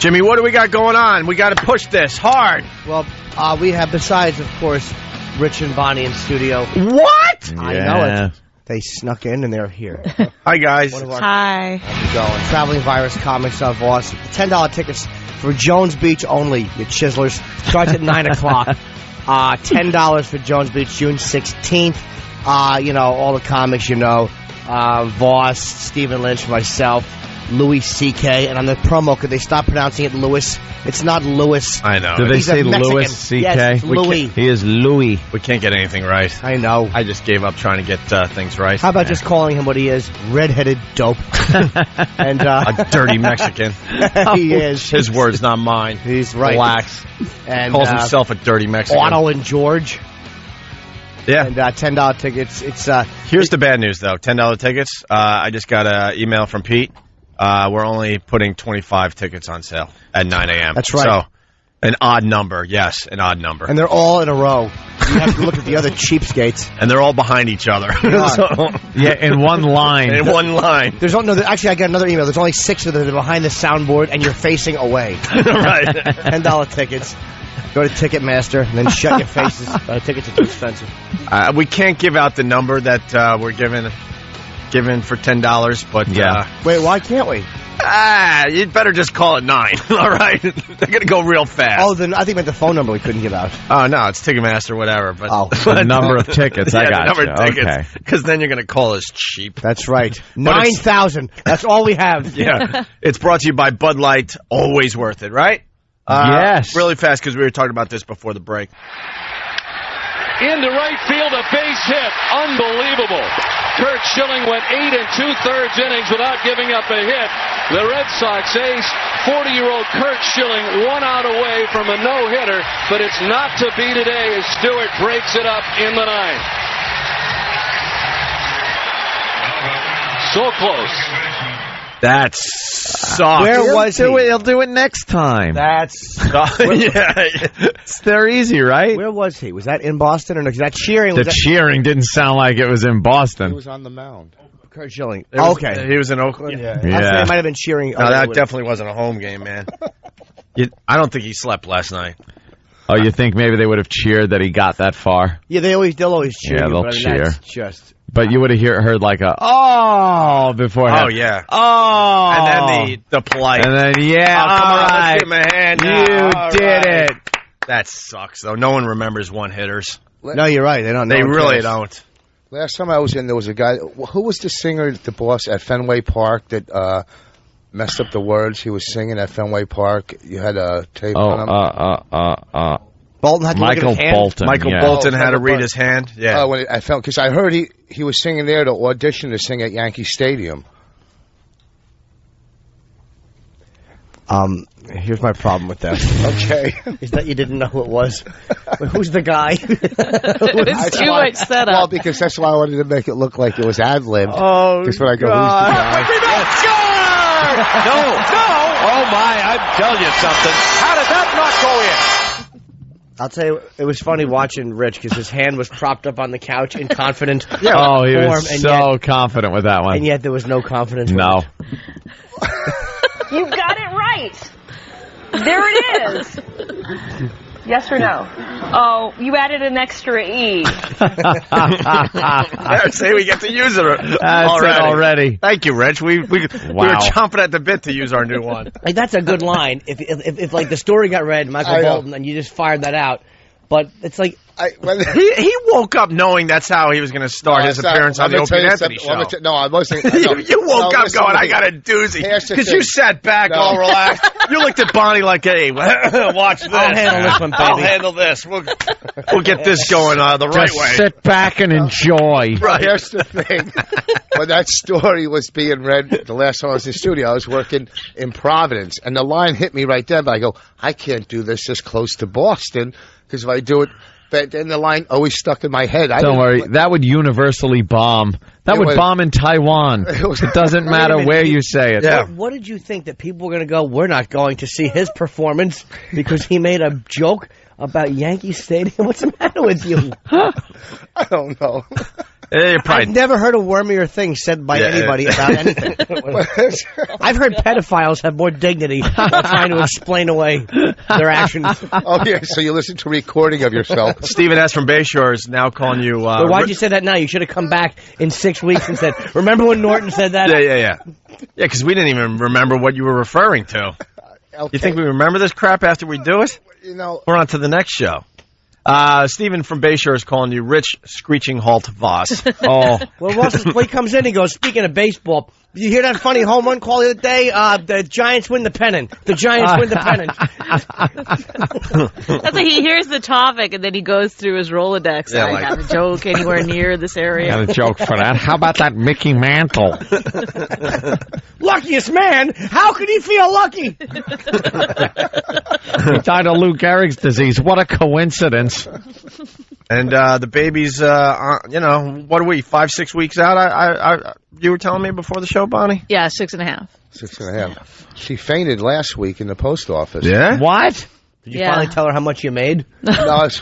Jimmy, what do we got going on? We got to push this hard. Well, we have, besides, of course, Rich and Bonnie in studio. What? I know it. They snuck in and they're here. Hi, guys. Hi. How's it going? Traveling Virus Comics of Voss. $10 tickets for Jones Beach only, you chiselers. Starts at 9 o'clock. $10 for Jones Beach, June 16th. All the comics, Voss, Stephen Lynch, myself, Louis C.K. And on the promo, could they stop pronouncing it Louis? It's not Louis. I know. Do they say Louis C.K.? Yes, Louis. He is Louis. We can't get anything right. I know. I just gave up trying to get things right. How about just calling him what he is? Redheaded dope. And a dirty Mexican. He is. His words, not mine. He's right. Relax. And calls himself a dirty Mexican. Otto and George. Yeah. And $10 tickets. Here's the bad news, though. $10 tickets. I just got an email from Pete. We're only putting 25 tickets on sale at 9 a.m. That's right. So, an odd number. Yes, an odd number. And they're all in a row. You have to look at the other cheapskates. And they're all behind each other. In one line. In one line. Actually, I got another email. There's only 6 of them that are behind the soundboard, and you're facing away. Right. $10 tickets. Go to Ticketmaster and then shut your faces. Tickets are too expensive. We can't give out the number that we're given for $10, but wait, why can't we? You'd better just call it 9. All right, they're gonna go real fast. Oh, then I think meant the phone number we couldn't give out. Oh no, it's Ticketmaster, whatever. But the number of tickets. I got the number you. of tickets. Because then you're gonna call us cheap. That's right. 9,000. That's all we have. Yeah, it's brought to you by Bud Light. Always worth it, right? Yes. Really fast because we were talking about this before the break. Into right field, a base hit. Unbelievable. Kurt Schilling went 8 2/3 innings without giving up a hit. The Red Sox ace, 40-year-old Kurt Schilling, 1 out away from a no-hitter, but it's not to be today as Stewart breaks it up in the 9th. So close. That sucks. Where was he? He'll do it next time. They're easy, right? Where was he? Was that in Boston or no? That cheering? The cheering didn't sound like it was in Boston. He was on the mound. Kurt Schilling. Okay. He was in Oakland? Yeah. I think it might have been cheering. No, that definitely wasn't a home game, man. I don't think he slept last night. Oh, you think maybe they would have cheered that he got that far? Yeah, they'll always cheer. Yeah, they'll cheer. That's just. But you would have heard like a before. Oh yeah. Oh. And then the polite. And then come on, let's give him a hand. You did it. That sucks though. No one remembers one hitters. No, you're right. They don't. They really don't. Last time I was in, there was a guy. Who was the singer at the boss at Fenway Park that messed up the words he was singing at Fenway Park? You had a tape on him. Bolton had to Michael look at his hand. Bolton. Michael Bolton had to read his hand. Yeah. Because I heard he was singing there to audition to sing at Yankee Stadium. Here's my problem with that. Okay. Is that you didn't know who it was? Who's the guy? It's too much setup. Well, because that's why I wanted to make it look like it was ad-libbed. Oh, because when I go, who's the guy? No. Oh, my. I'm telling you something. How did that not go in? I'll tell you, it was funny watching Rich because his hand was propped up on the couch in confident He was form, so confident with that one. and yet there was no confidence. No. You got it right. There it is. Yes or no? Oh, you added an extra E. See, we get to use it already. Thank you, Rich. We were chomping at the bit to use our new one. Like, that's a good line. If like the story got read, Michael Bolton, and you just fired that out. But it's like he woke up knowing that's how he was going to start his appearance on the Opie and Anthony show. I wasn't. You woke up going, I got a doozy. Because you sat back all relaxed. You looked at Bonnie like, hey, watch this. I'll handle this one, baby. I'll handle this. We'll get this going the right Just way. sit back and enjoy. Right. Here's the thing. When that story was being read, the last time I was in the studio, I was working in Providence. And the line hit me right then. But I go, I can't do this close to Boston. Because if I do it, then the line always stuck in my head. Don't worry. That would universally bomb. That would bomb in Taiwan. It doesn't matter where you say it. Yeah. What did you think that people were going to go, we're not going to see his performance because he made a joke about Yankee Stadium? What's the matter with you? I don't know. I've never heard a wormier thing said by anybody about anything. I've heard pedophiles have more dignity while trying to explain away their actions. Oh, yeah, so you listen to a recording of yourself. Stephen S. from Bayshore is now calling you... But why'd you say that now? You should have come back in 6 weeks and said, remember when Norton said that? Yeah, because we didn't even remember what you were referring to. Okay. You think we remember this crap after we do it? You know... We're on to the next show. Stephen from Bayshore is calling you Rich Screeching Halt Voss. Oh. Well, Voss, he comes in, he goes, speaking of baseball, you hear that funny home run call the other day? The Giants win the pennant. The Giants win the pennant. That's like he hears the topic, and then he goes through his Rolodex. Yeah, I have a joke anywhere near this area. Got a joke for that. How about that Mickey Mantle? Luckiest man? How could he feel lucky? He died of Lou Gehrig's disease. What a coincidence. And the baby's, what are we, 5-6 weeks out? You were telling me before the show, Bonnie? Yeah, 6.5. 6.5. She fainted last week in the post office. Yeah? What? Did you finally tell her how much you made? No, it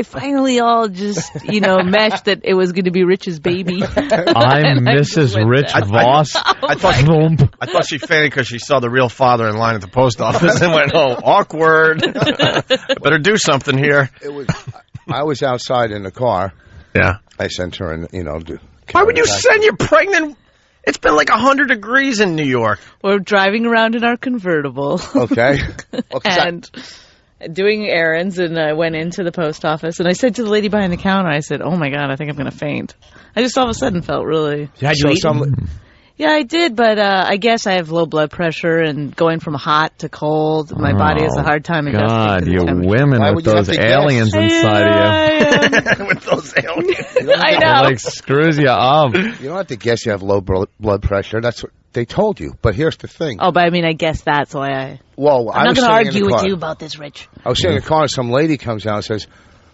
finally all just, meshed that it was going to be Rich's baby. I'm Mrs. Rich Voss. I thought she fainted because she saw the real father in line at the post office and went, oh, awkward. Better do something here. I was outside in the car. Yeah. I sent her in, Why would you send your pregnant... It's been like 100 degrees in New York. We're driving around in our convertible. Okay. And doing errands, and I went into the post office, and I said to the lady behind the counter, I said, oh, my God, I think I'm going to faint. I just all of a sudden felt really... Had you eaten? Yeah, I did, but I guess I have low blood pressure, and going from hot to cold, my body has a hard time adjusting to the you temperature. women with those aliens inside of you. With those aliens. I know. It, screws you up. You don't have to guess you have low blood pressure. That's what they told you. But here's the thing. Oh, but I mean, I guess that's why I'm not going to argue with you about this, Rich. I was sitting in the car, and some lady comes out and says,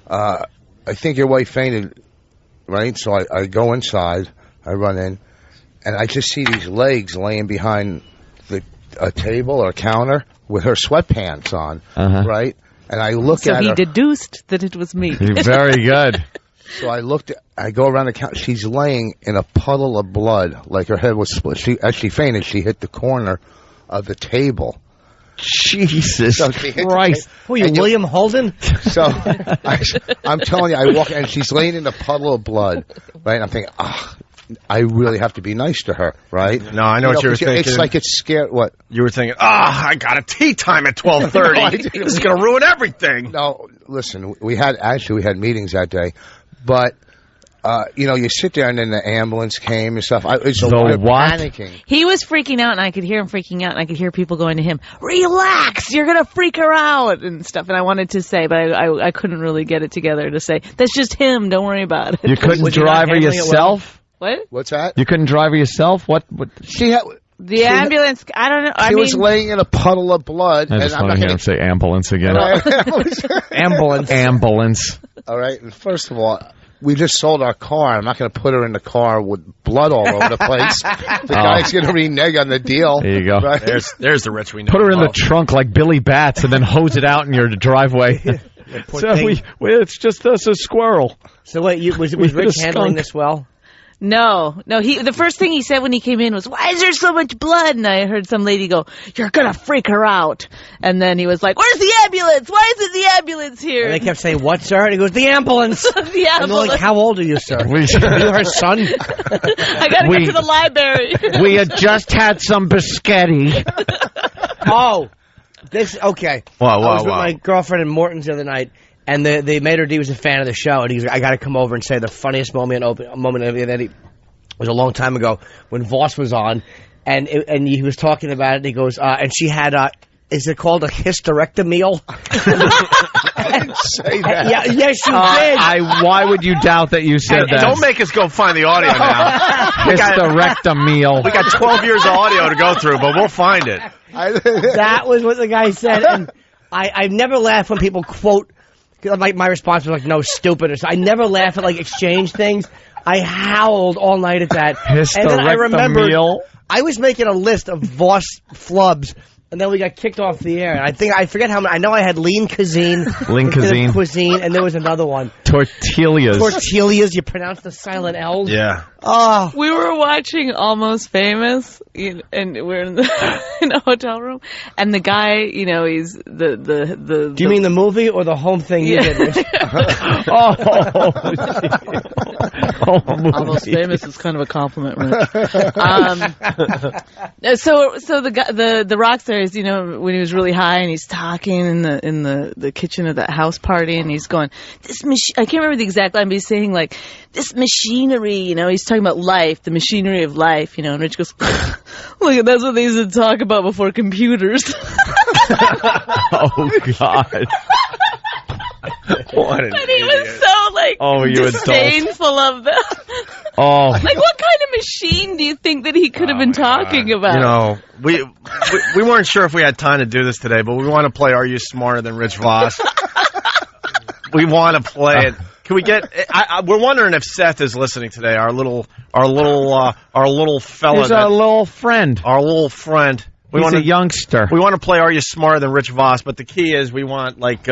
I think your wife fainted, right? So I go inside, I run in, and I just see these legs laying behind a table or a counter with her sweatpants on, right? And I look at her. So he deduced that it was me. Very good. So I go around the counter. She's laying in a puddle of blood, like her head was split. As she fainted, she hit the corner of the table. Jesus Christ. Who are you, William Holden? So I'm telling you, I walk, and she's laying in a puddle of blood, right? And I'm thinking, I really have to be nice to her, right? No, I know what you were thinking. It's like it's scared. What? You were thinking, I got a tea time at 12:30. This is going to ruin everything. No, listen, we had meetings that day, but you sit there, and then the ambulance came and stuff. I was panicking. He was freaking out, and I could hear him freaking out, and I could hear people going to him, relax, you're going to freak her out, and stuff. And I wanted to say, but I couldn't really get it together to say, that's just him, don't worry about it. You couldn't drive her yourself? What? What's that? You couldn't drive her yourself? What? She had... The ambulance, I don't know. She was laying in a puddle of blood. I just want to hear him say ambulance again. Ambulance. All right. And first of all, we just sold our car. I'm not going to put her in the car with blood all over the place. The guy's going to renege on the deal. There you go. Right? There's the rich we know. Put her in the trunk like Billy Bats and then hose it out in your driveway. So it's just us, a squirrel. So wait, was Rich handling this well? No. The first thing he said when he came in was, why is there so much blood? And I heard some lady go, you're going to freak her out. And then he was like, where's the ambulance? Why isn't the ambulance here? And they kept saying, what, sir? And he goes, the ambulance. The ambulance. And they're like, how old are you, sir? Are you her son? I got to get to the library. We had just had some biscotti. Okay. Wow, I was with my girlfriend in Morton's the other night. And the maitre d' was a fan of the show, and he was like, I got to come over and say the funniest moment of it was a long time ago when Voss was on, and he was talking about it, and he goes, and she had, is it called a hysterectomy? I didn't say that. Yes, you did. Why would you doubt that you said that? Don't make us go find the audio now. Hysterectomy. We got 12 years of audio to go through, but we'll find it. That was what the guy said, and I never laugh when people quote. My response was like, no, stupid. I never laugh at, exchange things. I howled all night at that. And then I remembered I was making a list of Voss flubs, And then we got kicked off the air. I forget how many. I know I had lean cuisine. Cuisine, and there was another one. Tortillas. You pronounce the silent L's. Yeah. Oh. We were watching Almost Famous, and we're in a hotel room, and the guy, he's the. Do you mean the movie or the home thing you did? Almost Famous is kind of a compliment, Rich. So the rock stars, when he was really high and he's talking in the kitchen of that house party, and he's going, this machine. I can't remember the exact line, but he's saying like, this machinery. He's talking about life, the machinery of life. And Rich goes, look, that's what they used to talk about before computers. Oh God. What an idiot. He was so disdainful of them. Oh. Like, what kind of machine do you think that he could have been talking about? We weren't sure if we had time to do this today, but we want to play Are You Smarter Than Rich Voss? We want to play it. Can we get? We're wondering if Seth is listening today. Our little fella. He's our little friend. Our little friend. He's a youngster. We want to play Are You Smarter Than Rich Voss? But the key is we want 10 to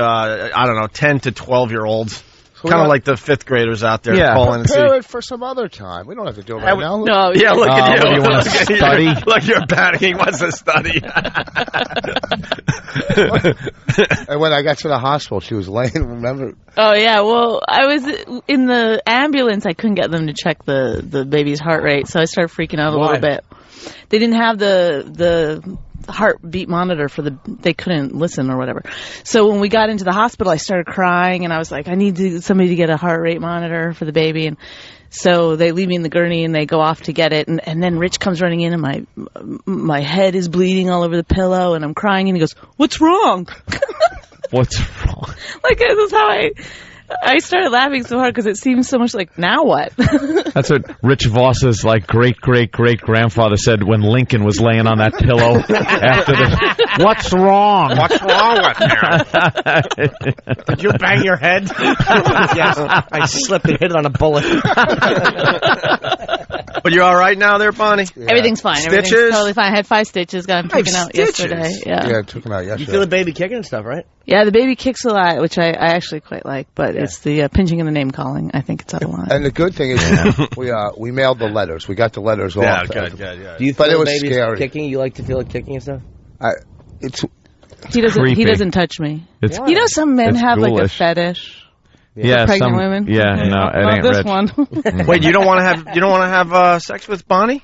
12-year-olds. Kind of like the 5th graders out there to call in and see. Prepare it for some other time. We don't have to do it right now. No, yeah, look at you. You want to study? Look, you're panicking. He wants to study. And when I got to the hospital, she was laying, remember? Oh, yeah. Well, I was in the ambulance. I couldn't get them to check the baby's heart rate, so I started freaking out a little bit. They didn't have the heartbeat monitor they couldn't listen or whatever. So when we got into the hospital, I started crying, and I was like, I need somebody to get a heart rate monitor for the baby. And so they leave me in the gurney, and they go off to get it. And then Rich comes running in, and my head is bleeding all over the pillow, and I'm crying, and he goes, what's wrong? What's wrong? Like, this is how I started laughing so hard because it seems so much like, now what? That's what Rich Voss's great-great-great-grandfather said when Lincoln was laying on that pillow after the... What's wrong? What's wrong with you? Did you bang your head? Yes. I slipped and hit it on a bullet. But you're all right now there, Bonnie? Yeah. Everything's fine. Stitches? Everything's totally fine. I had 5 stitches. Got them taken out yesterday. Yeah, took them out yesterday. You feel the baby kicking and stuff, right? Yeah, the baby kicks a lot, which I actually quite like, but it's the pinching and the name calling. I think it's out of line. And the good thing is we mailed the letters. We got the letters off. Yeah, good. Do you feel the baby's kicking? You like to feel it kicking and stuff? He doesn't touch me. Some men have ghoulish. like a fetish. Yeah, pregnant women. Yeah, no, it ain't this Rich. one. Wait, you don't want to have sex with Bonnie?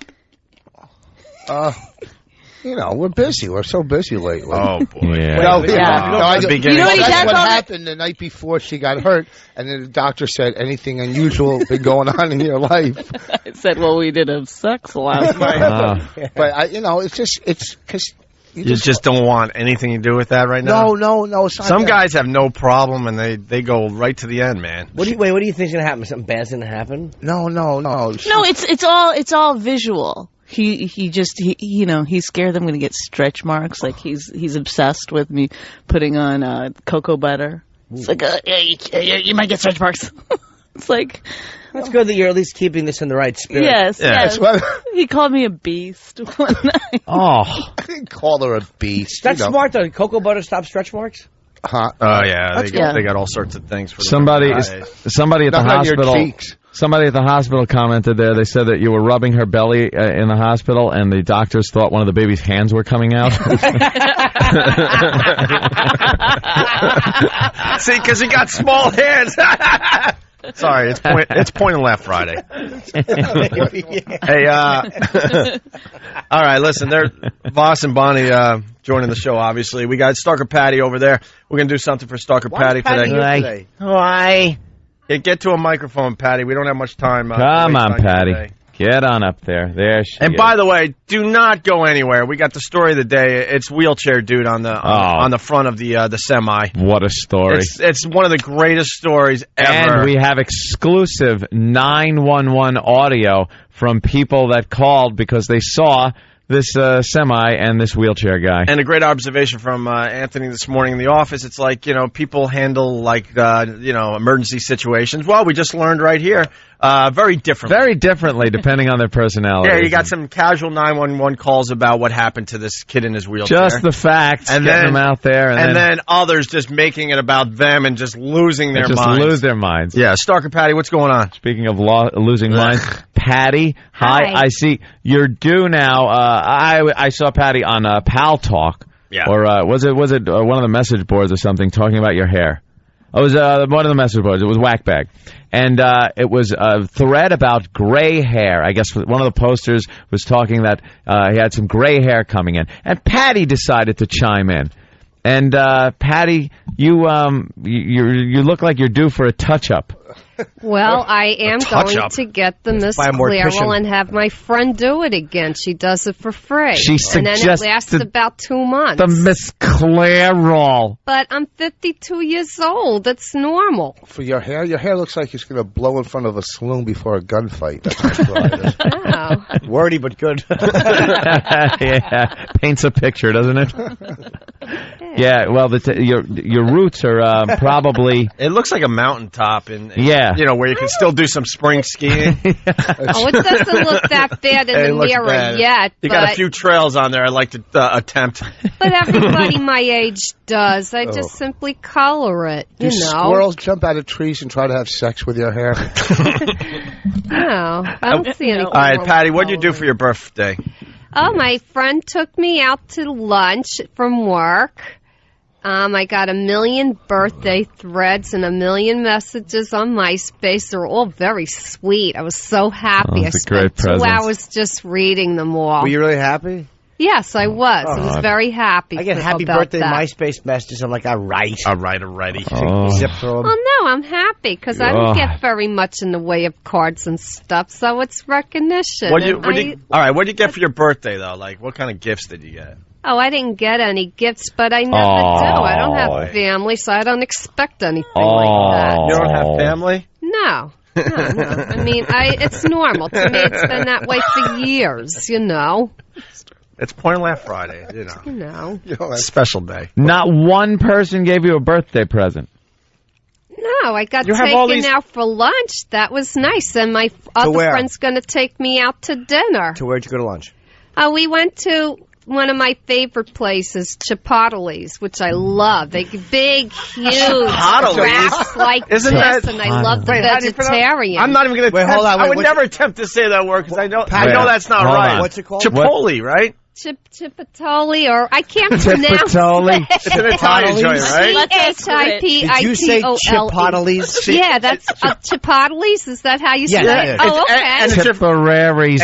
We're busy. We're so busy lately. Oh boy. Yeah. That's what happened the night before she got hurt, and then the doctor said, anything unusual been going on in your life? I said, well, we did have sex last night. But it's because. You just don't want anything to do with that right now? No. Some guys have no problem, and they go right to the end, man. What do you think's gonna happen? Something bad's gonna happen? No. No, it's all visual. He he's scared that I'm gonna get stretch marks. Like he's obsessed with me putting on cocoa butter. It's like you might get stretch marks. It's like. That's good that you're at least keeping this in the right spirit. Yes. He called me a beast one night. Oh. I didn't call her a beast. That's smart, though. Cocoa butter stops stretch marks? Huh? Oh, yeah. They got all sorts of things for somebody at the hospital. Somebody at the hospital commented there. They said that you were rubbing her belly in the hospital, and the doctors thought one of the baby's hands were coming out. See, because he got small hands. Sorry, it's point and laugh Friday. Hey, all right, listen, they're Vos and Bonnie joining the show, obviously. We got Stalker Patti over there. We're going to do something for Stalker Patti today. Why? Get to a microphone, Patti. We don't have much time. Come on, Patti. Get on up there. There she is. And by the way, do not go anywhere. We got the story of the day. It's wheelchair dude on the front of the semi. What a story. It's one of the greatest stories ever. And we have exclusive 911 audio from people that called because they saw this semi and this wheelchair guy. And a great observation from Anthony this morning in the office. It's like, people handle emergency situations. Well, we just learned right here Very differently. Very differently, depending on their personality. Yeah, you got some casual 911 calls about what happened to this kid in his wheelchair. Just the facts, and getting then, them out there. And then others just making it about them and just losing their minds. Just lose their minds. Yeah, Stalker Patti, what's going on? Speaking of losing minds, Patty, hi. I see you're due now. I saw Patty on Pal Talk. Yeah. Or was it one of the message boards or something talking about your hair? It was one of the message boards. It was Whackbag. And it was a thread about gray hair. I guess one of the posters was talking that he had some gray hair coming in. And Patty decided to chime in. And Patty, you look like you're due for a touch-up. Well, I am going to get the Miss Clairol and have my friend do it again. She does it for free. And then it lasts about 2 months. The Miss Clairol. But I'm 52 years old. That's normal. For your hair looks like it's going to blow in front of a saloon before a gunfight. That's Oh. Wordy but good. Yeah, paints a picture, doesn't it? Yeah, well, your roots are probably... It looks like a mountaintop in yeah. Where you can still do some spring skiing. Oh, it doesn't look that bad in the mirror yet. You got a few trails on there I'd like to attempt. But everybody my age does. I just simply color it, Do squirrels jump out of trees and try to have sex with your hair? No, I don't see anything. All right, Patty, what did you do for your birthday? Oh, my friend took me out to lunch from work. I got 1 million birthday threads and 1 million messages on MySpace. They're all very sweet. I was so happy. I spent 2 hours just reading them all. Were you really happy? Yes, I was. I was very happy. I get happy birthday MySpace messages. I'm like, alrighty. Zip through them. Well, no, I'm happy because I don't get very much in the way of cards and stuff, so it's recognition. All right, what did you get for your birthday, though? Like, what kind of gifts did you get? Oh, I didn't get any gifts, but I never do. I don't have family, so I don't expect anything like that. You don't have family? No. I mean, it's normal. To me, it's been that way for years, It's Point and Laugh Friday, Special day. Not one person gave you a birthday present. No, I got taken out for lunch. That was nice. And my other friend's going to take me out to dinner. To where'd you go to lunch? We went to one of my favorite places, Chipotle's, which I love. They big, huge wraps like this, and I love the vegetarian. I'm not even going to attempt. Hold on, I would never attempt to say that word because I know that's not right. What's it called? Chipotle, right? Chipotle, or I can't pronounce it. It's an Italian joint, right? Chipotle's. Did you say Chipotle's? Yeah, that's Chipotle's. Is that how you say it? Oh, okay. And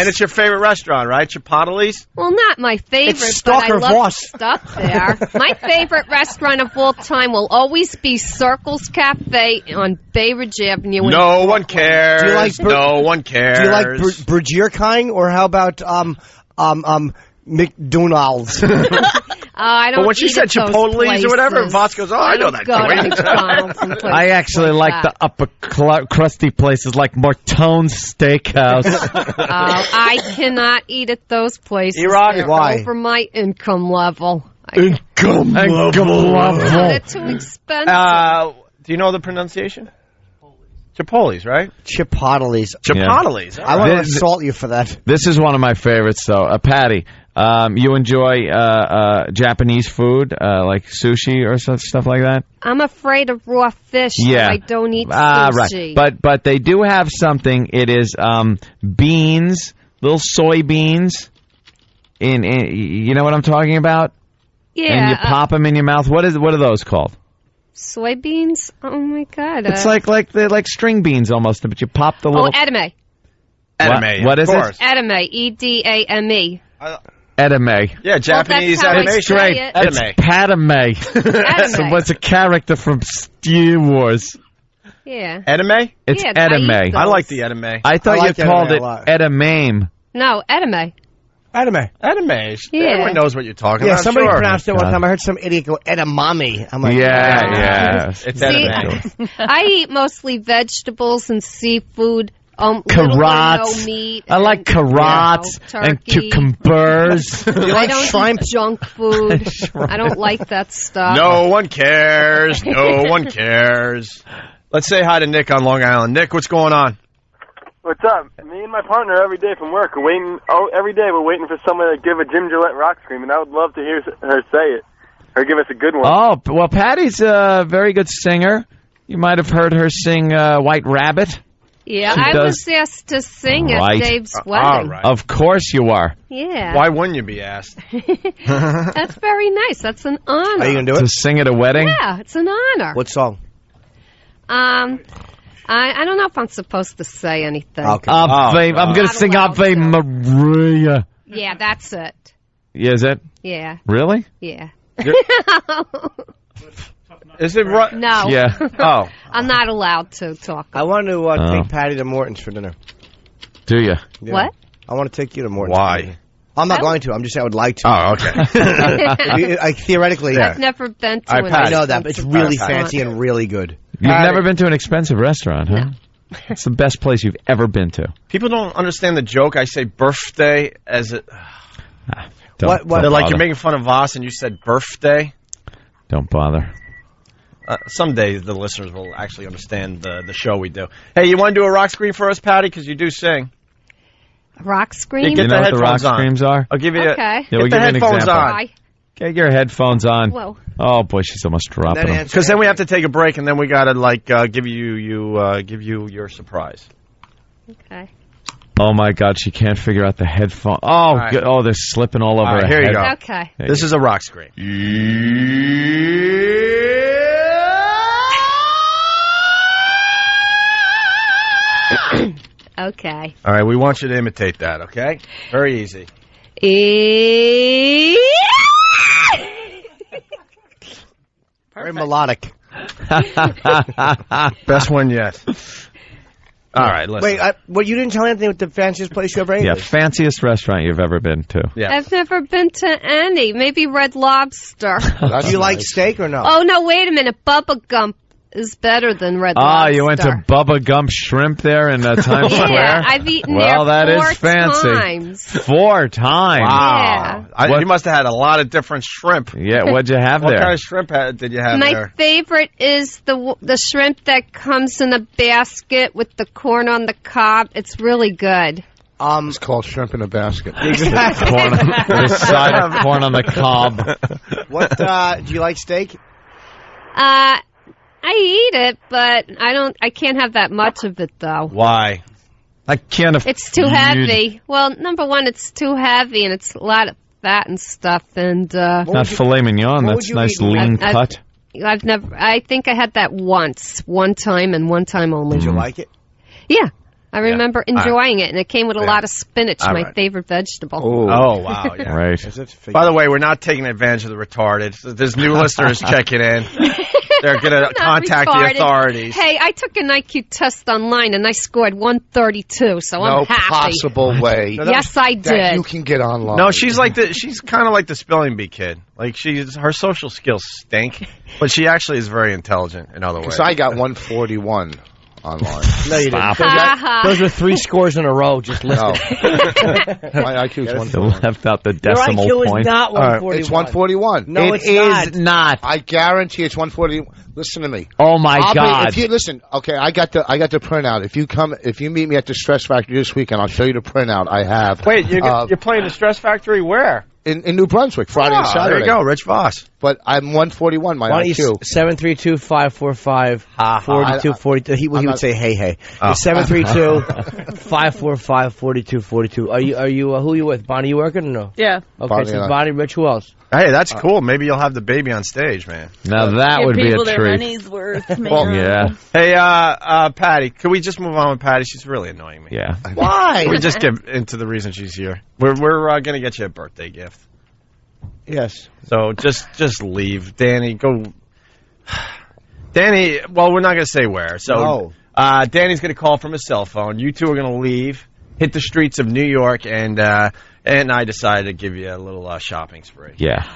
it's your favorite restaurant, right? Chipotle's? Well, not my favorite, it's but I Stalker love Vos. stuff there. My favorite restaurant of all time will always be Circle's Cafe on Bay Ridge Avenue. No one cares. No one cares. Do you like Bergierkein, or how about McDonald's? I don't. But when she said Chipotle's or whatever, Voss goes, I know that joint. I actually like the upper crusty places like Martone's Steakhouse. I cannot eat at those places. Why? Over my income level. Income level. They're too expensive. Do you know the pronunciation? Chipotle's, right? Chipotle's. Chipotle's. I want to assault you for that. This is one of my favorites, though. Patty, you enjoy Japanese food, like sushi or stuff like that? I'm afraid of raw fish. Yeah. So I don't eat sushi. Right. But they do have something. It is beans, little soybeans. You know what I'm talking about? Yeah. And you pop them in your mouth. What are those called? Soybeans? Oh my God! It's they're like string beans almost, but you pop the little. Oh, edamame. Edamame. What is it? Edamame. Edame. Edamame. Yeah, Japanese animation. It's great. It's Padme. So what's a character from Star Wars? Yeah. Edamame? It's edamame. I like the edamame. I thought you called it edamame. No, edamame. Edamame. Edamame. Yeah. Everyone knows what you're talking about. Yeah, somebody sure. pronounced it one time. I heard some idiot go edamame. I'm like, yeah. It's edamame. I eat mostly vegetables and seafood. Carrots. No meat. I like carrots and cucumbers. I don't eat junk food. I don't like that stuff. No one cares. No one cares. Let's say hi to Nick on Long Island. Nick, what's going on? What's up? Me and my partner every day from work are waiting. Every day we're waiting for someone to give a Jim Gillette rock scream, and I would love to hear her say it, or give us a good one. Oh, well, Patty's a very good singer. You might have heard her sing White Rabbit. Yeah, I was asked to sing at Dave's wedding. Right. Of course you are. Yeah. Why wouldn't you be asked? That's very nice. That's an honor. Are you going to do it? To sing at a wedding? Yeah, it's an honor. What song? I don't know if I'm supposed to say anything. Okay. I'm going to sing Ave Maria. Yeah, that's it. Yeah, is it? Yeah. Really? Yeah. Is it right? No. Yeah. Oh. I'm not allowed to talk. I want to take Patty to Morton's for dinner. Do you? Yeah. What? I want to take you to Morton's. Why? I'm not going to. I'm just saying I would like to. Oh, okay. Theoretically, I've never been to an I know that, but it's really restaurant. fancy and really good. You've never been to an expensive restaurant, huh? No. It's the best place you've ever been to. People don't understand the joke. I say birthday as it. Don't They're like, bother. you're making fun of Vos and you said birthday. Don't bother. Someday the listeners will actually understand the show we do. Hey, you want to do a rock screen for us, Patty? Because you do sing. Rock scream? Yeah, get You the know what the rock headphones on. screams are? I'll give you Okay. Yeah, get we'll the give you an headphones example. on. Bye. Okay, get your headphones on. Whoa. Oh, boy, she's almost dropping them. Because then we have to take a break, and then we got to give you your surprise. Okay. Oh, my God, she can't figure out the headphone. Oh, right. Oh, they're slipping all over All right, her here you head. go. Okay. There This is a rock screen. Okay. All right, we want you to imitate that, okay? Very easy. Very melodic. Best one yet. All right, listen. Wait, you didn't tell anything with the fanciest place you ever ate? Yeah, fanciest restaurant you've ever been to. Yeah. I've never been to any. Maybe Red Lobster. Do you like steak or no? Oh, no, wait a minute. Bubba Gump is better than Red Lobster. You went to Bubba Gump Shrimp there in Times Square? Yeah, I've eaten well, there that 4 is fancy. times. 4 times. Wow. You must have had a lot of different shrimp. Yeah, what'd you have What there? kind of shrimp did you have My there? favorite is the shrimp that comes in a basket with the corn on the cob. It's really good. It's called shrimp in a basket. Exactly. Corn on, with a side of corn on the cob. What, do you like steak? I eat it, but I can't have that much of it though. Why? I can't afford. It's too heavy. Well, number one, it's too heavy, and it's a lot of fat and stuff. And Not filet mignon. what That's would you nice eat? lean cut. I've never. I think I had that one time and one time only. Did you like it? Yeah, I remember enjoying it, and it came with a lot of spinach, All my right. favorite vegetable. Oh, wow. Yeah. Right. Is it? By the way, we're not taking advantage of the retarded. There's new listeners checking in. They're going to Not contact retarded. the authorities. Hey, I took an IQ test online, and I scored 132, so I'm No happy. possible way Yes, I that did. you can get online. No, she's kind of like the spelling bee kid. Like her social skills stink, but she actually is very intelligent in other ways. Because I got 141 online. No, you didn't. Ha-ha. Those were 3 scores in a row. Just No. listed. My IQ is They 141. left out the Your decimal IQ point. is not 141. It's 141. No, It it's is not. not. I guarantee it's 141. Listen to me. Oh my God! If you listen, okay, I got the printout. If you meet me at the Stress Factory this weekend, I'll show you the printout I have. Wait, you're playing the Stress Factory where? in New Brunswick, Friday and Saturday. There you go, Rich Voss. But I'm 141. My Why don't you IQ. 732-545-4242. He would say hey. It's 732-545-4242. Are you who are you with? Bonnie, you working or no? Yeah. Okay, Bonnie so and I. Bonnie, Rich, who else? Hey, that's cool. Maybe you'll have the baby on stage, man. Now that Give would be people a their treat. money's worth, man. Well, Yeah, Hey, Patty, can we just move on with Patty? She's really annoying me. yeah. Why? Can we just get into the reason she's here? We're going to get you a birthday gift. Yes. So just leave. Danny, go. Danny, well, we're not going to say where. So No. Danny's going to call from his cell phone. You two are going to leave, hit the streets of New York, and I decided to give you a little shopping spree. Yeah.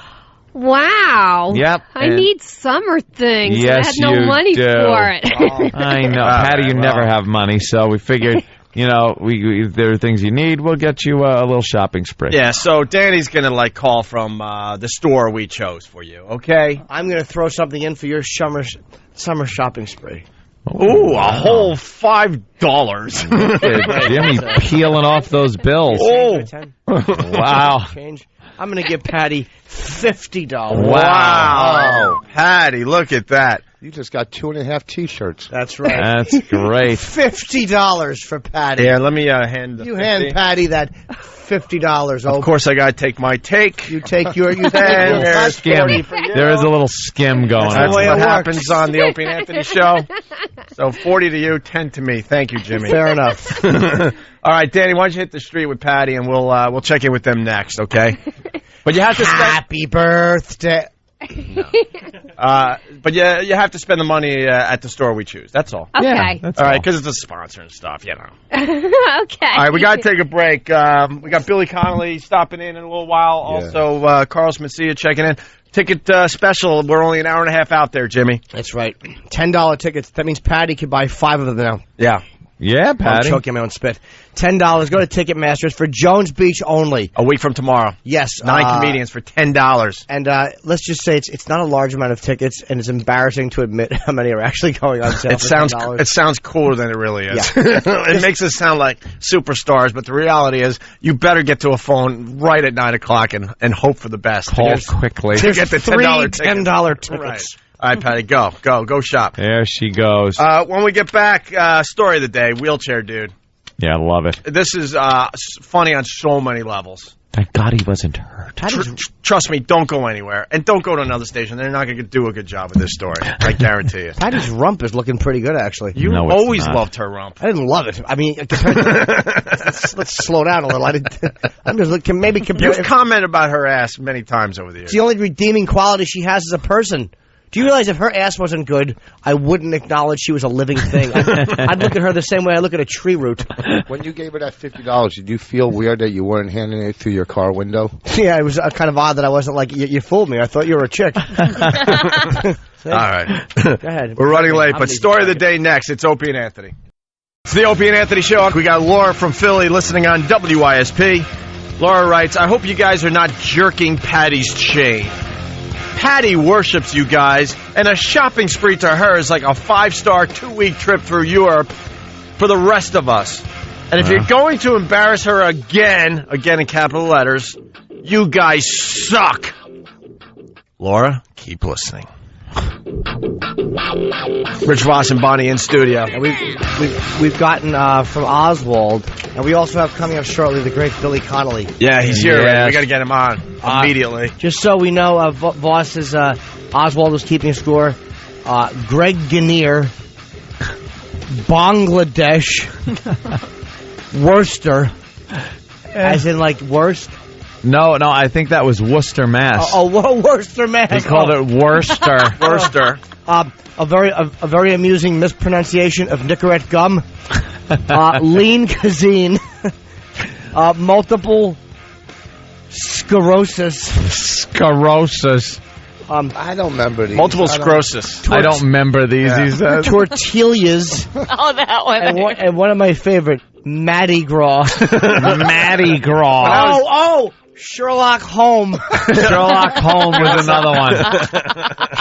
Wow. Yep, I and- need summer things. Yes, I had no you money do. for it. I know, All Patty. right, You never have money, so we figured, we there are things you need. We'll get you a little shopping spree. Yeah, so Danny's going to call from the store we chose for you, okay? I'm going to throw something in for your summer shopping spree. Ooh, a whole $5. Jimmy peeling off those bills. Oh, Wow. Change. I'm going to give Patty $50. Wow. Patty, look at that. You just got 2.5 T-shirts. That's right. That's great. $50 for Patty. Yeah, let me hand the You 50. hand Patty that $50. Of course, I got to take my take. You take your And there's Skim. 40 for you. There is a little skim going That's on. the way what it happens on the Opie and Anthony show. So 40 to you, 10 to me. Thank you, Jimmy. Fair enough. All right, Danny, why don't you hit the street with Patty, and we'll check in with them next, okay? But you have to spend. Happy birthday. But you have to spend the money at the store we choose. That's all. Okay. Yeah, that's All right, all. because it's a sponsor and stuff, you know. Okay. All right, we got to take a break. We got Billy Connolly stopping in a little while. Yeah. Also, Carlos Mencia checking in. Ticket special. We're only an hour and a half out there, Jimmy. That's right. $10 tickets. That means Patty could buy 5 of them now. Yeah. Yeah, I'm Patty. choking my own spit. $10. Go to Ticketmasters for Jones Beach only. A week from tomorrow. Yes. 9 comedians for $10. And let's just say it's not a large amount of tickets, and it's embarrassing to admit how many are actually going on sale. It for sounds $10. it sounds cooler than it really is. Yeah. It makes us sound like superstars, but the reality is you better get to a phone right at 9 o'clock and hope for the best. Call quickly. To get the $10 tickets. $10 tickets. Right. All right, Patty, go shop. There she goes. When we get back, story of the day, wheelchair dude. Yeah, I love it. This is funny on so many levels. Thank God he wasn't hurt. Trust me, don't go anywhere. And don't go to another station. They're not going to do a good job with this story. I guarantee you. Patty's rump is looking pretty good, actually. You No, it's always not. loved her rump. I didn't love it. I mean, compared to, let's slow down a little. I'm just looking, maybe compared. You've commented about her ass many times over the years. It's the only redeeming quality she has as a person. Do you realize if her ass wasn't good, I wouldn't acknowledge she was a living thing? I'd look at her the same way I look at a tree root. When you gave her that $50, did you feel weird that you weren't handing it through your car window? Yeah, it was kind of odd that I wasn't like, you fooled me. I thought you were a chick. All right. Go ahead. We're running late, I'm but easy story of the target. day next. It's Opie and Anthony. It's the Opie and Anthony show. We got Laura from Philly listening on WISP. Laura writes, I hope you guys are not jerking Patty's chain. Patty worships you guys, and a shopping spree to her is like a 5-star 2-week trip through Europe for the rest of us. And if you're going to embarrass her again in capital letters, you guys suck. Laura, keep listening. Rich Vos and Bonnie in studio. And we've gotten from Oswald, and we also have coming up shortly the great Billy Connolly. Yeah, he's here. Yes. Right? We got to get him on immediately. Just so we know, Voss is Oswald was keeping score. Greg Ganneer, Bangladesh, Worcester, as in like worst. No, I think that was Worcester, Mass. Worcester, Mass. He called it Worcester. Worcester. A very amusing mispronunciation of Nicorette gum. Lean cuisine. Multiple sclerosis. Sclerosis. I don't remember these. Multiple sclerosis. I don't remember these. He says. Tortillas. Oh, that one. And one of my favorite, Mardi Gras. Mardi Gras. Oh, Sherlock Holmes. Sherlock Holmes was another one.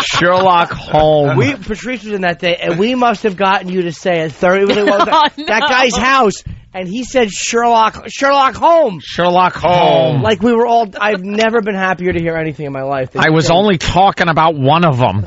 Sherlock Holmes. Patrice was in that day, and we must have gotten you to say it 30. That guy's house, and he said Sherlock Holmes. Sherlock Holmes. Like we were all. I've never been happier to hear anything in my life. I was only talking about one of them.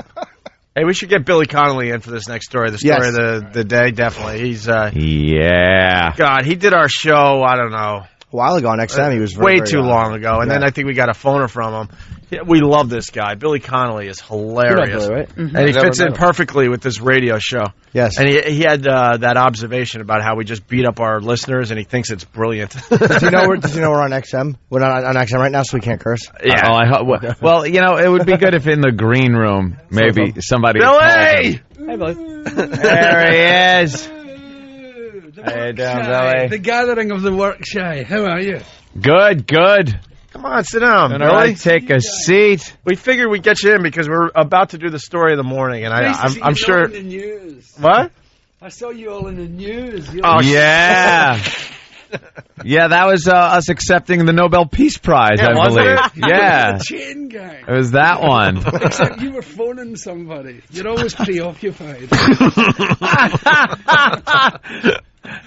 Hey, we should get Billy Connolly in for this next story. The story Yes. of the day, definitely. He's Yeah. God, he did our show, I don't know, a while ago on XM. He was way too long ago. And then I think we got a phoner from him. Yeah, we love this guy. Billy Connolly is hilarious. Billy, right? And he fits in perfectly with this radio show. Yes. And he had that observation about how we just beat up our listeners, and he thinks it's brilliant. Did you know we're on XM? We're not on XM right now, so we can't curse. Yeah. Oh, I hope. Well, you know, it would be good if in the green room maybe somebody. Billy! Hey, Billy. There he is. Hey, down, Billy. The gathering of the work shy. How are you? Good. Come on, sit down, All Billy. right, take a seat. We figured we'd get you in because we're about to do the story of the morning, and I'm sure. In the news. What? I saw you all in the news. Oh, Yeah. Yeah, that was us accepting the Nobel Peace Prize, I believe. Yeah. The chain gang. It was that one. Except you were phoning somebody. You're always preoccupied.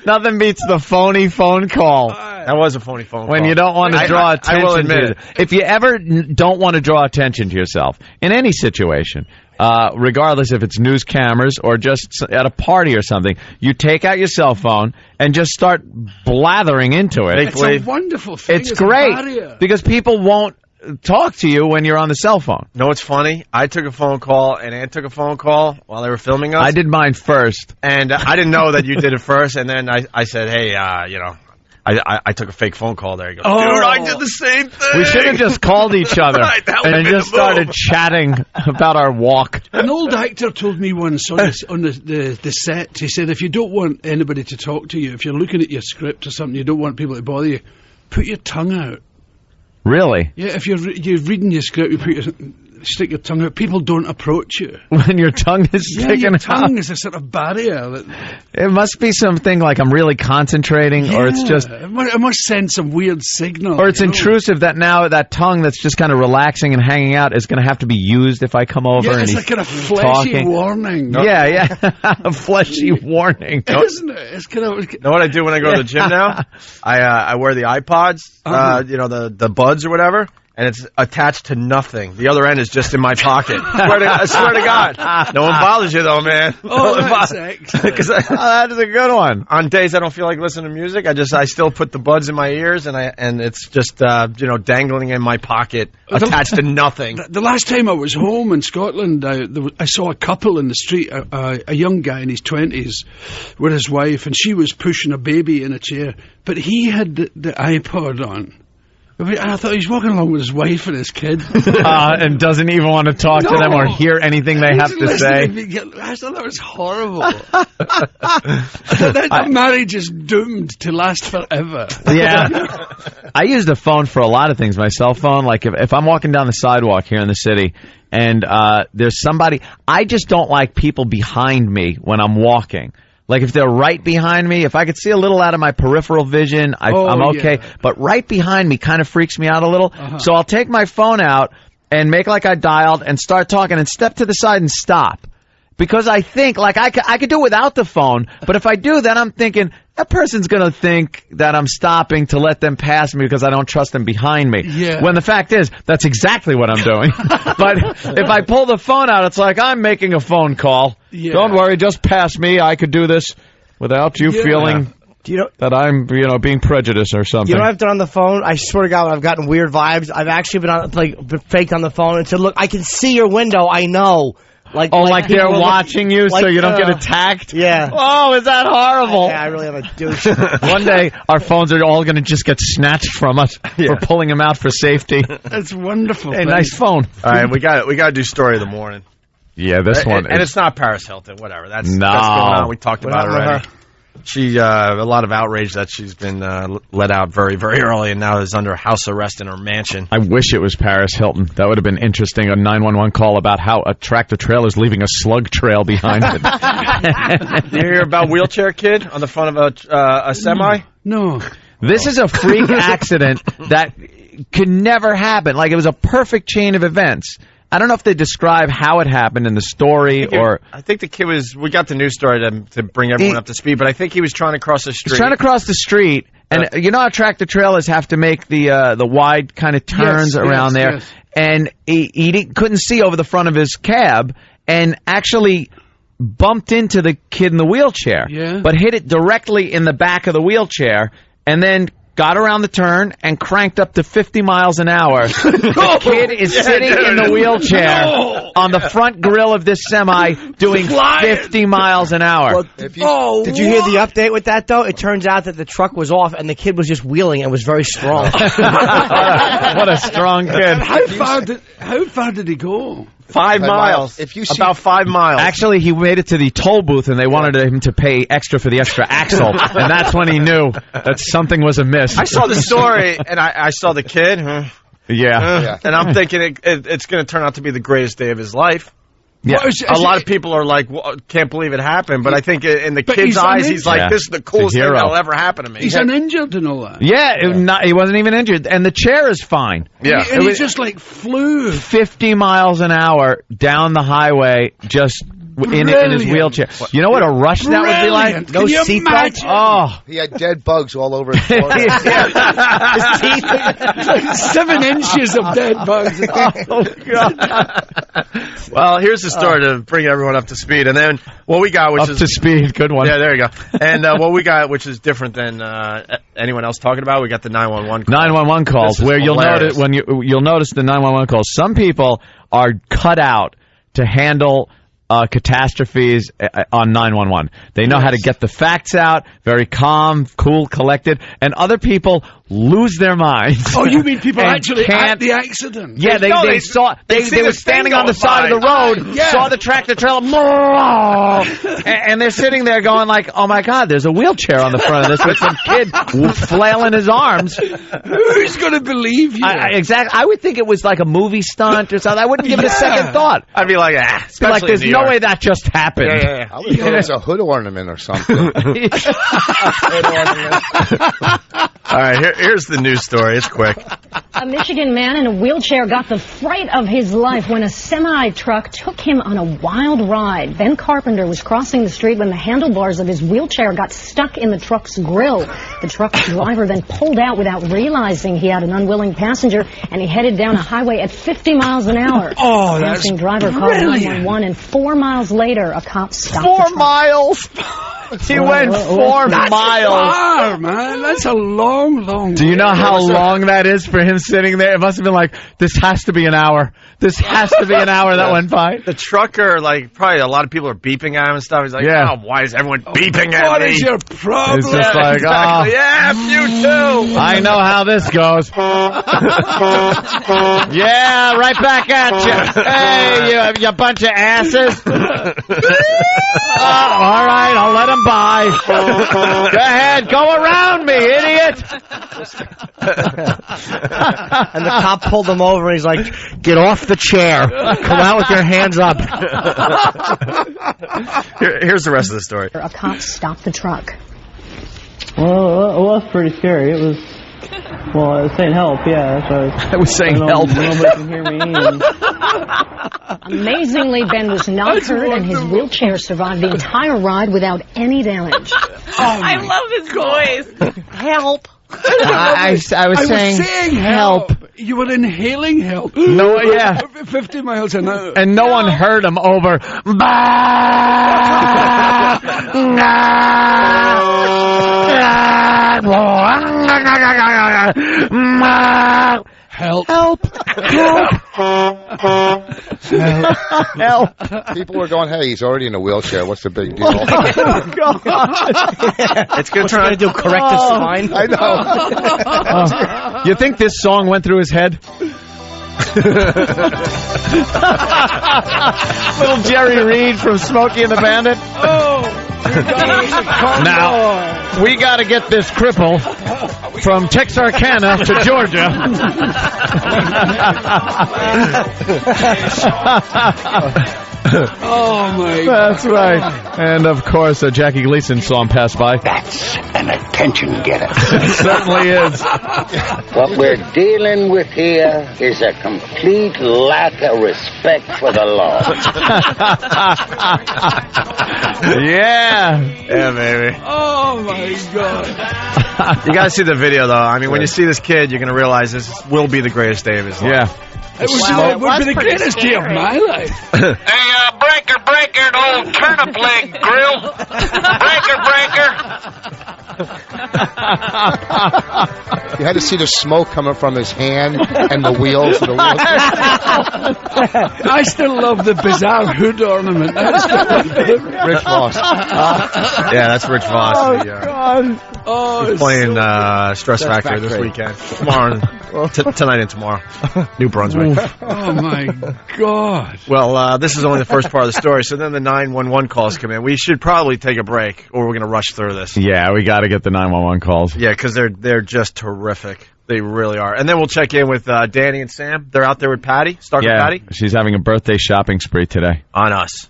Nothing beats the phony phone call. That was a phony phone call. When you don't want to draw attention. I will admit it. If you ever don't want to draw attention to yourself in any situation, regardless if it's news cameras or just at a party or something, you take out your cell phone and just start blathering into it. It's a wonderful thing. It's great because people won't talk to you when you're on the cell phone. No, what's funny? I took a phone call, and Ann took a phone call while they were filming us. I did mine first. And I didn't know that you did it first, and then I said, hey, I took a fake phone call there. He goes, dude, I did the same thing. We should have just called each other and just started chatting about our walk. An old actor told me once on the set, he said, if you don't want anybody to talk to you, if you're looking at your script or something, you don't want people to bother you, put your tongue out. Really? Yeah, if you're reading your script, you stick your tongue out. People don't approach you. When your tongue is sticking out? Yeah, your tongue is a sort of barrier. It must be something like I'm really concentrating, or it's just... It must send some weird signal. Or it's intrusive that now that tongue that's just kind of relaxing and hanging out is going to have to be used if I come over and it's he's like kind of fleshy talking. warning. Yeah. A fleshy warning. Isn't it? It's kind of... You know what I do when I go to the gym now? I wear the iPods, the buds or whatever, and it's attached to nothing. The other end is just in my pocket. I swear to God. No one bothers you, though, man. That's excellent. That is a good one. On days I don't feel like listening to music, I still put the buds in my ears, and it's just dangling in my pocket, attached to nothing. The last time I was home in Scotland, I saw a couple in the street, a young guy in his 20s with his wife, and she was pushing a baby in a chair, but he had the iPod on. And I thought he was walking along with his wife and his kid. And doesn't even want to talk to them or hear anything they have to say. I thought that was horrible. that marriage is doomed to last forever. Yeah. I use the phone for a lot of things, my cell phone. Like if I'm walking down the sidewalk here in the city and there's somebody, I just don't like people behind me when I'm walking. Like, if they're right behind me, if I could see a little out of my peripheral vision, I'm okay. Yeah. But right behind me kind of freaks me out a little. So I'll take my phone out and make like I dialed and start talking and step to the side and stop. Because I think, like, I could do it without the phone, but if I do, then I'm thinking, that person's going to think that I'm stopping to let them pass me because I don't trust them behind me. Yeah. When the fact is, that's exactly what I'm doing. But if I pull the phone out, it's like, I'm making a phone call. Yeah. Don't worry, just pass me. I could do this without you feeling that I'm, being prejudiced or something. You know what I've done on the phone? I swear to God, when I've gotten weird vibes, I've actually been faked on the phone and said, look, I can see your window, I know. Like they're watching you so you don't get attacked? Yeah. Oh, is that horrible? Yeah, I really am a douche. One day, our phones are all going to just get snatched from us. We're pulling them out for safety. That's wonderful. Hey, nice phone. All right, we got to do story of the morning. Yeah, this one. And it's not Paris Hilton, whatever. That's going on. We talked about it already. She, a lot of outrage that she's been let out very, very early and now is under house arrest in her mansion. I wish it was Paris Hilton. That would have been interesting. A 911 call about how a tractor trailer is leaving a slug trail behind it. Did you hear about Wheelchair Kid on the front of a semi? No. This is a freak accident that could never happen. Like, it was a perfect chain of events. I don't know if they describe how it happened in the story I think the kid we got the news story to bring everyone up to speed, but I think he was trying to cross the street. He's trying to cross the street, and you know how tractor trailers have to make the wide kind of turns around there, yes. And he couldn't see over the front of his cab, and actually bumped into the kid in the wheelchair, but hit it directly in the back of the wheelchair, and then got around the turn and cranked up to 50 miles an hour. The kid is sitting in the wheelchair on the front grill of this semi doing 50 miles an hour. Well, did you hear the update with that, though? It turns out that the truck was off and the kid was just wheeling and was very strong. What a strong kid. How far did he go? 5 miles. About 5 miles. Actually, he made it to the toll booth, and they wanted him to pay extra for the extra axle, and that's when he knew that something was amiss. I saw the story, and I saw the kid. Yeah. And I'm thinking it's going to turn out to be the greatest day of his life. Yeah. A lot of people are like, well, can't believe it happened, but I think in the kid's eyes, he's like, this is the coolest thing that'll ever happen to me. He's uninjured and all that. Yeah, he wasn't even injured, and the chair is fine. Yeah. And he just like flew 50 miles an hour down the highway, just in his wheelchair. You know what a rush that would be like? No seatbelt. Oh, He had dead bugs all over his forehead. His teeth. 7 inches of dead bugs. oh God. Well, here's the story to bring everyone up to speed. And then what we got, which Up is... to speed, good one. Yeah, there you go. And what we got, which is different than anyone else talking about, we got the 911 calls. 911 calls, where you'll hilarious. notice you'll notice the 911 calls. Some people are cut out to handle catastrophes on 911. They know how to get the facts out, very calm, cool, collected, and other people lose their minds. Oh, you mean people actually can't- at the accident? Yeah, they saw they were standing on the side of the road, saw the tractor trailer, and they're sitting there going like, "Oh my God, there's a wheelchair on the front of this with some kid flailing his arms." Who's going to believe you? Exactly. I would think it was like a movie stunt or something. I wouldn't give it a second thought. I'd be like, There's no way that just happened. I would think it was a hood ornament or something. All right, here's the news story. It's quick. A Michigan man in a wheelchair got the fright of his life when a semi-truck took him on a wild ride. Ben Carpenter was crossing the street when the handlebars of his wheelchair got stuck in the truck's grill. The truck's driver then pulled out without realizing he had an unwilling passenger, and he headed down a highway at 50 miles an hour. Oh, the that's passing driver called 911, and 4 miles later, a cop stopped 4 the truck. miles. He went 4 miles. Far, man. That's a long Do you know how long that is for him sitting there? It must have been like, this has to be an hour. This has to be an hour that went by. The trucker, like, probably a lot of people are beeping at him and stuff. He's like, Yeah. oh, why is everyone beeping at What me? is your problem? It's just like, Exactly. Yeah, you too. I know how this goes. Yeah, right back at you. Hey, you bunch of asses. All right, I'll let him by. Go ahead, go around me, idiot. And the cop pulled him over, and he's like, "Get off the chair. Come out with your hands up." Here's the rest of the story. A cop stopped the truck. Well, it was pretty scary. It was, well, I was saying help, yeah. So I was saying help. Nobody can hear me. And... Amazingly, Ben was not hurt, and his wheelchair survived the entire ride without any damage. I love his voice. Help. I was saying help. You were inhaling help. No, yeah. 50 miles an hour. And no one heard him over. Help. Help. Help. Help. People were going, hey, he's already in a wheelchair. What's the big deal? Oh, God. It's good What's he going to do, corrective sign? I know. You think this song went through his head? Little Jerry Reed from Smokey and the Bandit. Now, we got to get this cripple from Texarkana to Georgia. Oh, my That's right. And, of course, a Jackie Gleason song passed by. That's an attention getter. It certainly is. What we're dealing with here is a complete lack of respect for the law. Yeah. Yeah, baby. Oh, my God. You got to see the video, though. I mean, when you see this kid, you're going to realize this will be the greatest day of his life. Yeah. It would be the greatest day of my life. Hey, breaker, old turnip leg grill. Breaker. You had to see the smoke coming from his hand and the wheels of the wheelchair. I still love the bizarre hood ornament. Rich Voss. Yeah, that's Rich Voss. Oh, God. Oh, He's playing Stress Factory this weekend. Tomorrow, tonight and tomorrow. New Brunswick. Oh, my God. Well, this is only the first part of the story, so then the 911 calls come in. We should probably take a break, or we're going to rush through this. Yeah, we got to get the 911 calls. Yeah, because they're just terrific. They really are. And then we'll check in with Danny and Sam. They're out there with Patty, Stalker Patti. She's having a birthday shopping spree today. On us.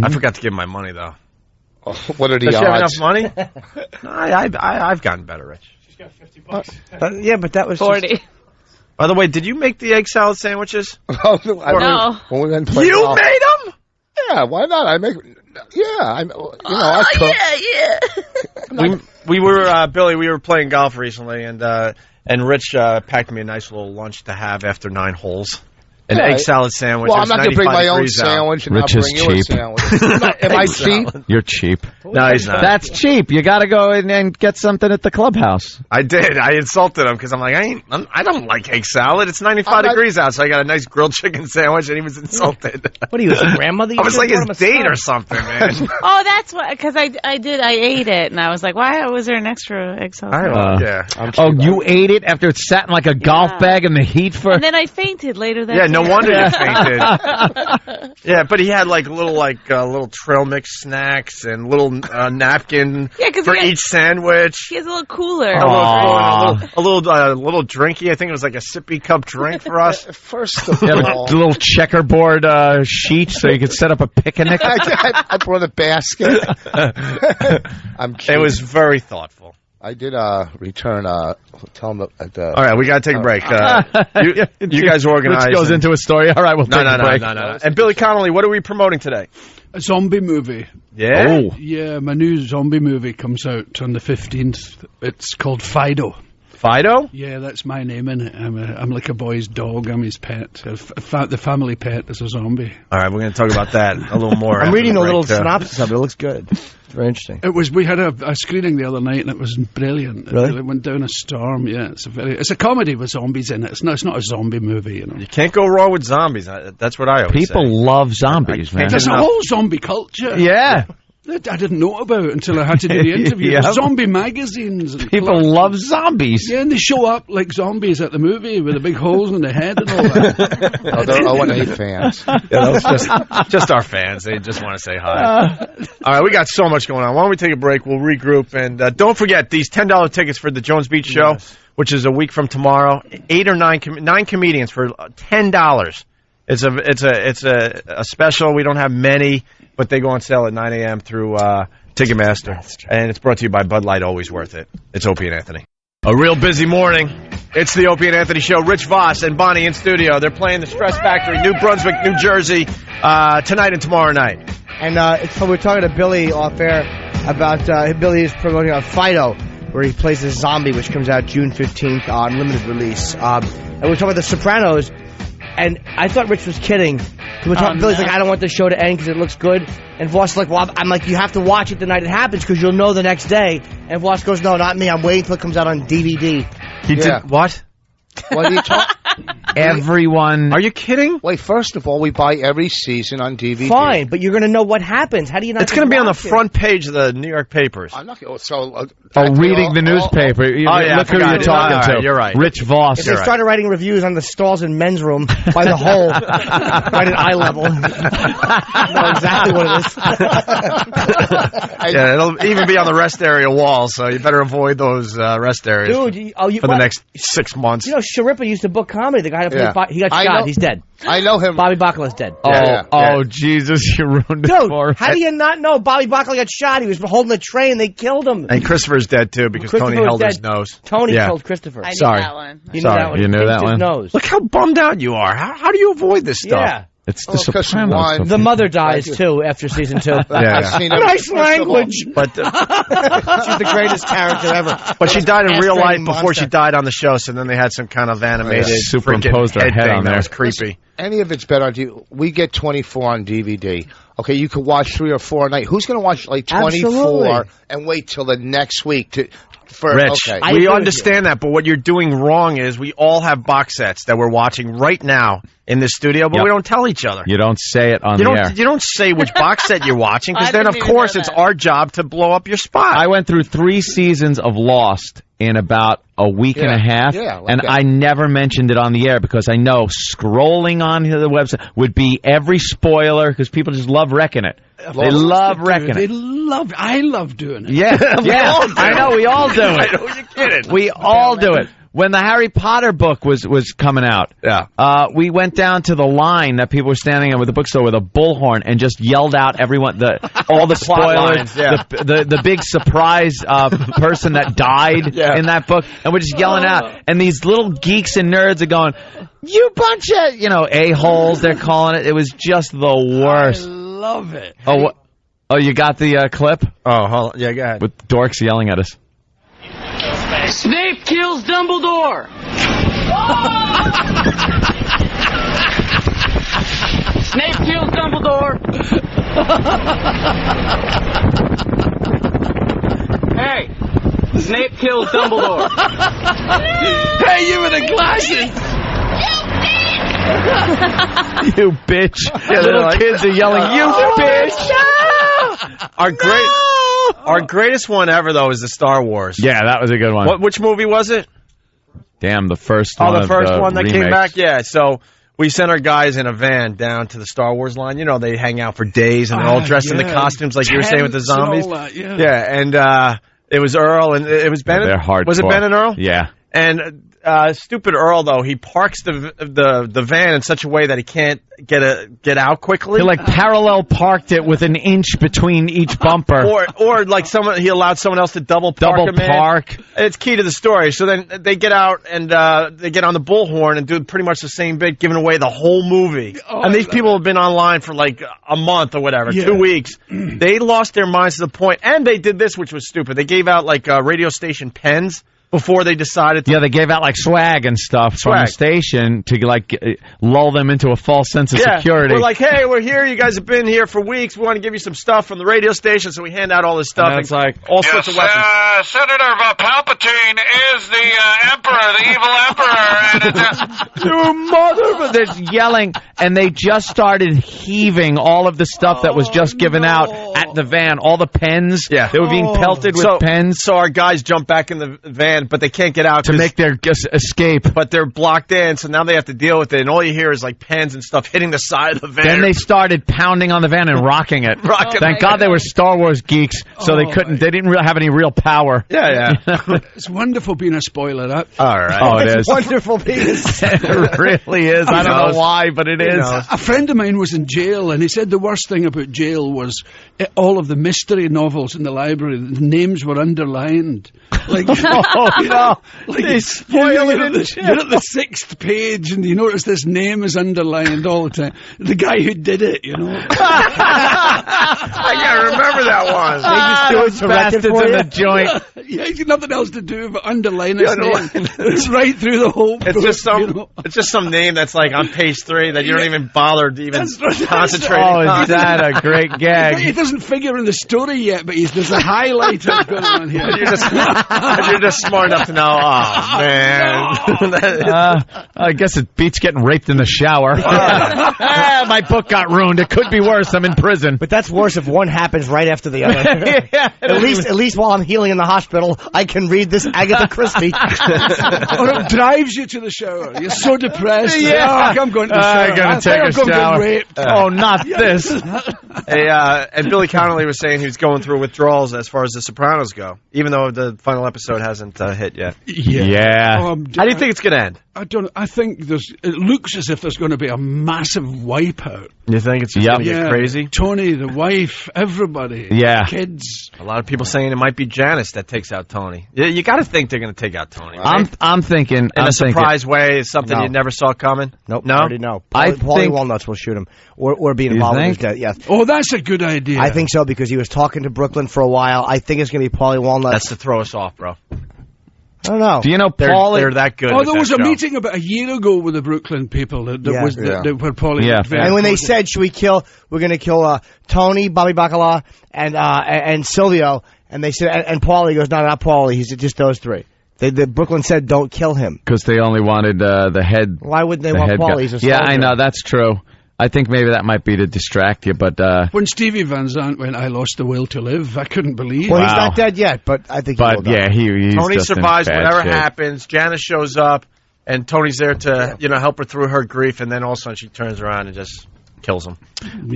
I forgot to give my money, though. Oh, what are the Does odds? she have enough money? No, I've gotten better, Rich. She's got $50. Yeah, but that was 40. By the way, did you make the egg salad sandwiches? No. When we went and played golf. Made them? Yeah, why not? I cook. We were Billy. We were playing golf recently, and Rich packed me a nice little lunch to have after 9 holes. An egg salad sandwich. Well, I'm not going to bring my own sandwich, and Rich I'll bring you a sandwich. Am I cheap? You're cheap. No, he's not. That's cheap. You got to go in and get something at the clubhouse. I did. I insulted him because I'm like, I don't like egg salad. It's 95 degrees out, so I got a nice grilled chicken sandwich, and he was insulted. What are you, his grandmother? I was like his date or something, man. Oh, that's what. Because I ate it, and I was like, why was there an extra egg salad? You ate it after it sat in like a golf bag in the heat for. And then I fainted later that day. Yeah, no wonder you fainted. Yeah, but he had little trail mix snacks and little napkin for each sandwich. He has a little cooler. A little drinky. I think it was like a sippy cup drink for us. First of all, a little checkerboard sheet so you could set up a picnic. I brought a basket. I'm kidding. It was very thoughtful. I did return. Tell them at the. All right, we got to take a break. You guys organize. Rich goes into a story. All right, we'll take a break. No. And Billy Connolly, what are we promoting today? A zombie movie. Yeah? Oh. Yeah, my new zombie movie comes out on the 15th. It's called Fido. Fido? Yeah, that's my name in it. I'm like a boy's dog. I'm his pet. The family pet is a zombie. All right, we're going to talk about that a little more. I'm reading a little synopsis of it. It looks good. It's very interesting. We had a screening the other night, and it was brilliant. Really? It went down a storm. Yeah, it's a comedy with zombies in it. It's not a zombie movie. You can't go wrong with zombies. That's what I always say. People love zombies, man. There's a whole zombie culture. Yeah. I didn't know about until I had to do the interview. Yeah. There's zombie magazines. And people love zombies. Yeah, and they show up like zombies at the movie with the big holes in the head and all that. They're O&A fans. Yeah, that's just our fans. They just want to say hi. All right, we got so much going on. Why don't we take a break? We'll regroup. And don't forget, these $10 tickets for the Jones Beach show, which is a week from tomorrow, 8 or 9 comedians for $10. It's a special. We don't have many, but they go on sale at 9 a.m. through Ticketmaster. And it's brought to you by Bud Light, always worth it. It's Opie and Anthony. A real busy morning. It's the Opie and Anthony Show. Rich Vos and Bonnie in studio. They're playing the Stress Factory, New Brunswick, New Jersey, tonight and tomorrow night. And we're talking to Billy off air about Billy is promoting a Fido, where he plays a zombie, which comes out June 15th on limited release. And we're talking about the Sopranos. And I thought Rich was kidding. Billy's like, I don't want the show to end because it looks good. And Voss is like, well, I'm like, you have to watch it the night it happens because you'll know the next day. And Voss goes, no, not me. I'm waiting until it comes out on DVD. He did what? What are you talking? Everyone. Are you kidding? Wait, first of all, we buy every season on DVD. Fine, but you're going to know what happens. How do you not? It's going to be on the front page of the New York papers. I'm not. Reading the newspaper. Look who you're talking to. You're right. Rich Vos. If they started writing reviews on the stalls in men's room by the hole, right at eye level, know exactly what it is. Yeah, it'll even be on the rest area wall, so you better avoid those rest areas for the next 6 months. You know, Sharippa used to book comedy. The guy he got shot. He's dead. I know him. Bobby Bacala's dead. Oh, Jesus, you ruined it for him. How do you not know? Bobby Bacala got shot. He was holding a tray and they killed him. And Christopher's dead, too, because Tony held his nose. Tony killed Christopher. I knew that one. You knew that one. You knew that one? Nose. Look how bummed out you are. How do you avoid this stuff? Yeah. It's the Sopranos. The mother dies, too, after season 2. Nice language. But she's the greatest character ever. But she died in real life before she died on the show, so then they had some kind of animated superimposed her head on there. That was creepy. Any of it's better on DVD. We get 24 on DVD. Okay, you could watch 3 or 4 a night. Who's going to watch like 24 Absolutely. and wait till the next week to... Rich, we understand that, but what you're doing wrong is we all have box sets that we're watching right now in this studio, but we don't tell each other. You don't say it on the air. You don't say which box set you're watching, because then, of course, it's our job to blow up your spot. I went through 3 seasons of Lost in about a week and a half, and I never mentioned it on the air because I know scrolling on the website would be every spoiler because people just love wrecking it. They love wrecking it. I love doing it. Yeah, I know. We all do it. I know, you're kidding. We all do it. when the Harry Potter book was coming out, we went down to the line that people were standing in with the bookstore with a bullhorn and just yelled out everyone all the spoilers, the big surprise person that died in that book, and we're just yelling out, and these little geeks and nerds are going, "You bunch of a-holes," they're calling it. It was just the worst. I love it. Oh, you got the clip? Oh, hold on. Yeah, go ahead. With dorks yelling at us. Snape kills Dumbledore. Snape kills Dumbledore. Hey, Snape kills Dumbledore. Hey, you with the glasses. You bitch. Yeah, little kids are yelling, "You bitch!" Our greatest one ever, though, is the Star Wars. Yeah, that was a good one. Which movie was it? Damn, the first one. Oh, the first one that remakes. came back? Yeah, so we sent our guys in a van down to the Star Wars line. You know, they hang out for days, and they're all dressed in the costumes like you were saying with the zombies. And all that, and it was Earl, and it was Ben. They're hardcore. Was it Ben and Earl? Yeah. And stupid Earl, though, he parks the van in such a way that he can't get out quickly. He parallel parked it with an inch between each bumper. or like he allowed someone else to double park. It's key to the story. So then they get out and they get on the bullhorn and do pretty much the same bit, giving away the whole movie. And these people have been online for like a month or whatever, 2 weeks. They lost their minds to the point, and they did this, which was stupid. They gave out radio station pens before they decided to... Yeah, they gave out swag and stuff from the station to lull them into a false sense of security. We're like, hey, we're here. You guys have been here for weeks. We want to give you some stuff from the radio station, so we hand out all this stuff. And it's like all sorts of weapons. Senator Palpatine is the emperor, the evil emperor. And you mother... They're yelling, and they just started heaving all of the stuff that was just given out at the van. All the pens. Yeah. They were being pelted with pens. So our guys jump back in the van, but they can't get out to make their escape. But they're blocked in, so now they have to deal with it. And all you hear is pens and stuff hitting the side of the van. Then they started pounding on the van and rocking it. Thank God they were Star Wars geeks, so they couldn't. They didn't have any real power. Yeah. It's wonderful being a spoiler. All right. Oh, it is wonderful being. It really is. I don't know why, but it is. A friend of mine was in jail, and he said the worst thing about jail was all of the mystery novels in the library. The names were underlined. They spoil it. You're at the 6th page, and you notice this name is underlined all the time. The guy who did it, I can't remember that one. They just do it to bastards in the joint. Yeah, he's got nothing else to do but underline his name. It's right through the whole book. It's just some name that's on page 3 that you don't even bother to even concentrate on. Oh, is that a great gag? He doesn't figure in the story yet, but there's a highlighter going on here. You're just smart enough to know, oh, man. I guess it beats getting raped in the shower. My book got ruined. It could be worse. I'm in prison. But that's worse if one happens right after the other. At least while I'm healing in the hospital, I can read this Agatha Christie. Or it drives you to the shower. You're so depressed. Yeah. I'm going to the shower. I'm going to take a shower. Oh, not this. And Billy Connolly was saying he was going through withdrawals as far as the Sopranos go, even though the final episode hasn't hit yet. Yeah. How do you think it's going to end? I don't. I think it looks as if there's going to be a massive wipeout. You think it's just going to get crazy? Tony, the wife, everybody. Yeah. Kids. A lot of people saying it might be Janice that takes out Tony. You got to think they're going to take out Tony. Right? I'm thinking in a surprise way, something you never saw coming. Nope. No. Already know. Paulie Walnuts will shoot him or be involved in his death. Yes. Oh, that's a good idea. I think so because he was talking to Brooklyn for a while. I think it's going to be Paulie Walnuts. That's to throw us off, bro. I don't know. Do you know Paulie? They're that good. Oh, there was a meeting about a year ago with the Brooklyn people that where Paulie. Yeah. And when they said, we're going to kill Tony, Bobby Bacala, and Silvio, and they said, and Paulie goes, no, not Paulie. He said just those three. The Brooklyn said, don't kill him because they only wanted the head. Why wouldn't they want Paulie? He's a soldier. Yeah, I know that's true. I think maybe that might be to distract you, but... when Stevie Van Zandt went, I lost the will to live, I couldn't believe. Well, he's not dead yet, but I think he will die. He's Tony just survives whatever shape. happens. Janice shows up, and Tony's there to help her through her grief, and then all of a sudden she turns around and just kills him.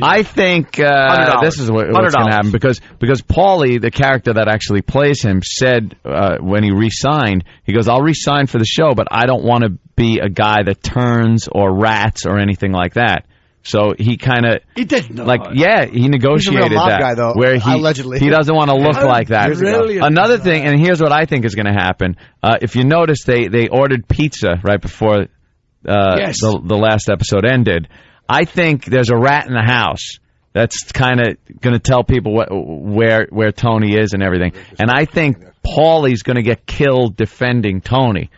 I think this is what's going to happen because Paulie, the character that actually plays him, said when he re-signed, he goes, "I'll re-sign for the show, but I don't want to be a guy that turns or rats or anything like that." So he kind of he did he negotiated He's a real mob that guy, though, where allegedly. he doesn't want to look like that. Another thing, and here's what I think is going to happen. If you notice, they ordered pizza right before the last episode ended. I think there's a rat in the house that's kind of going to tell people where Tony is and everything. And I think Paulie's going to get killed defending Tony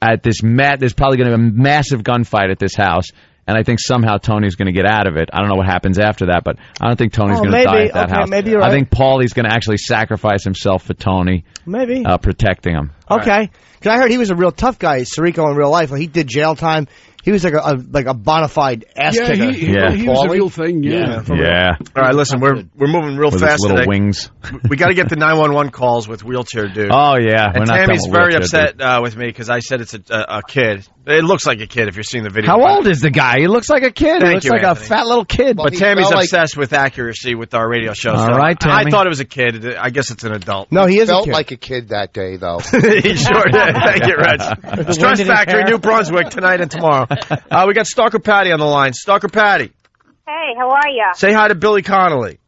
at this there's probably going to be a massive gunfight at this house. And I think somehow Tony's going to get out of it. I don't know what happens after that, but I don't think Tony's going to die at that house. Maybe you're right. I think Paulie's going to actually sacrifice himself for Tony. Maybe. Protecting him. Okay. Because I heard he was a real tough guy, Sirico, in real life. He did jail time. He was like a bona fide ass kicker. He was a real thing. Yeah. All right, listen, we're moving real with fast his little today. wings. We got to get the 911 calls with Wheelchair Dude. Oh yeah, and Tammy's very upset with me because I said it's a kid. It looks like a kid if you're seeing the video. How old is the guy? He looks like a kid. He looks like Anthony. a fat little kid. But Tammy's obsessed with accuracy with our radio show. All so right, Tammy. I thought it was a kid. I guess it's an adult. No, he is felt a kid. like a kid that day, though. He sure did. Thank you, Reg. Stress Factory, New Brunswick, tonight and tomorrow. We got Stalker Patti on the line. Stalker Patti. Hey, how are ya? Say hi to Billy Connolly.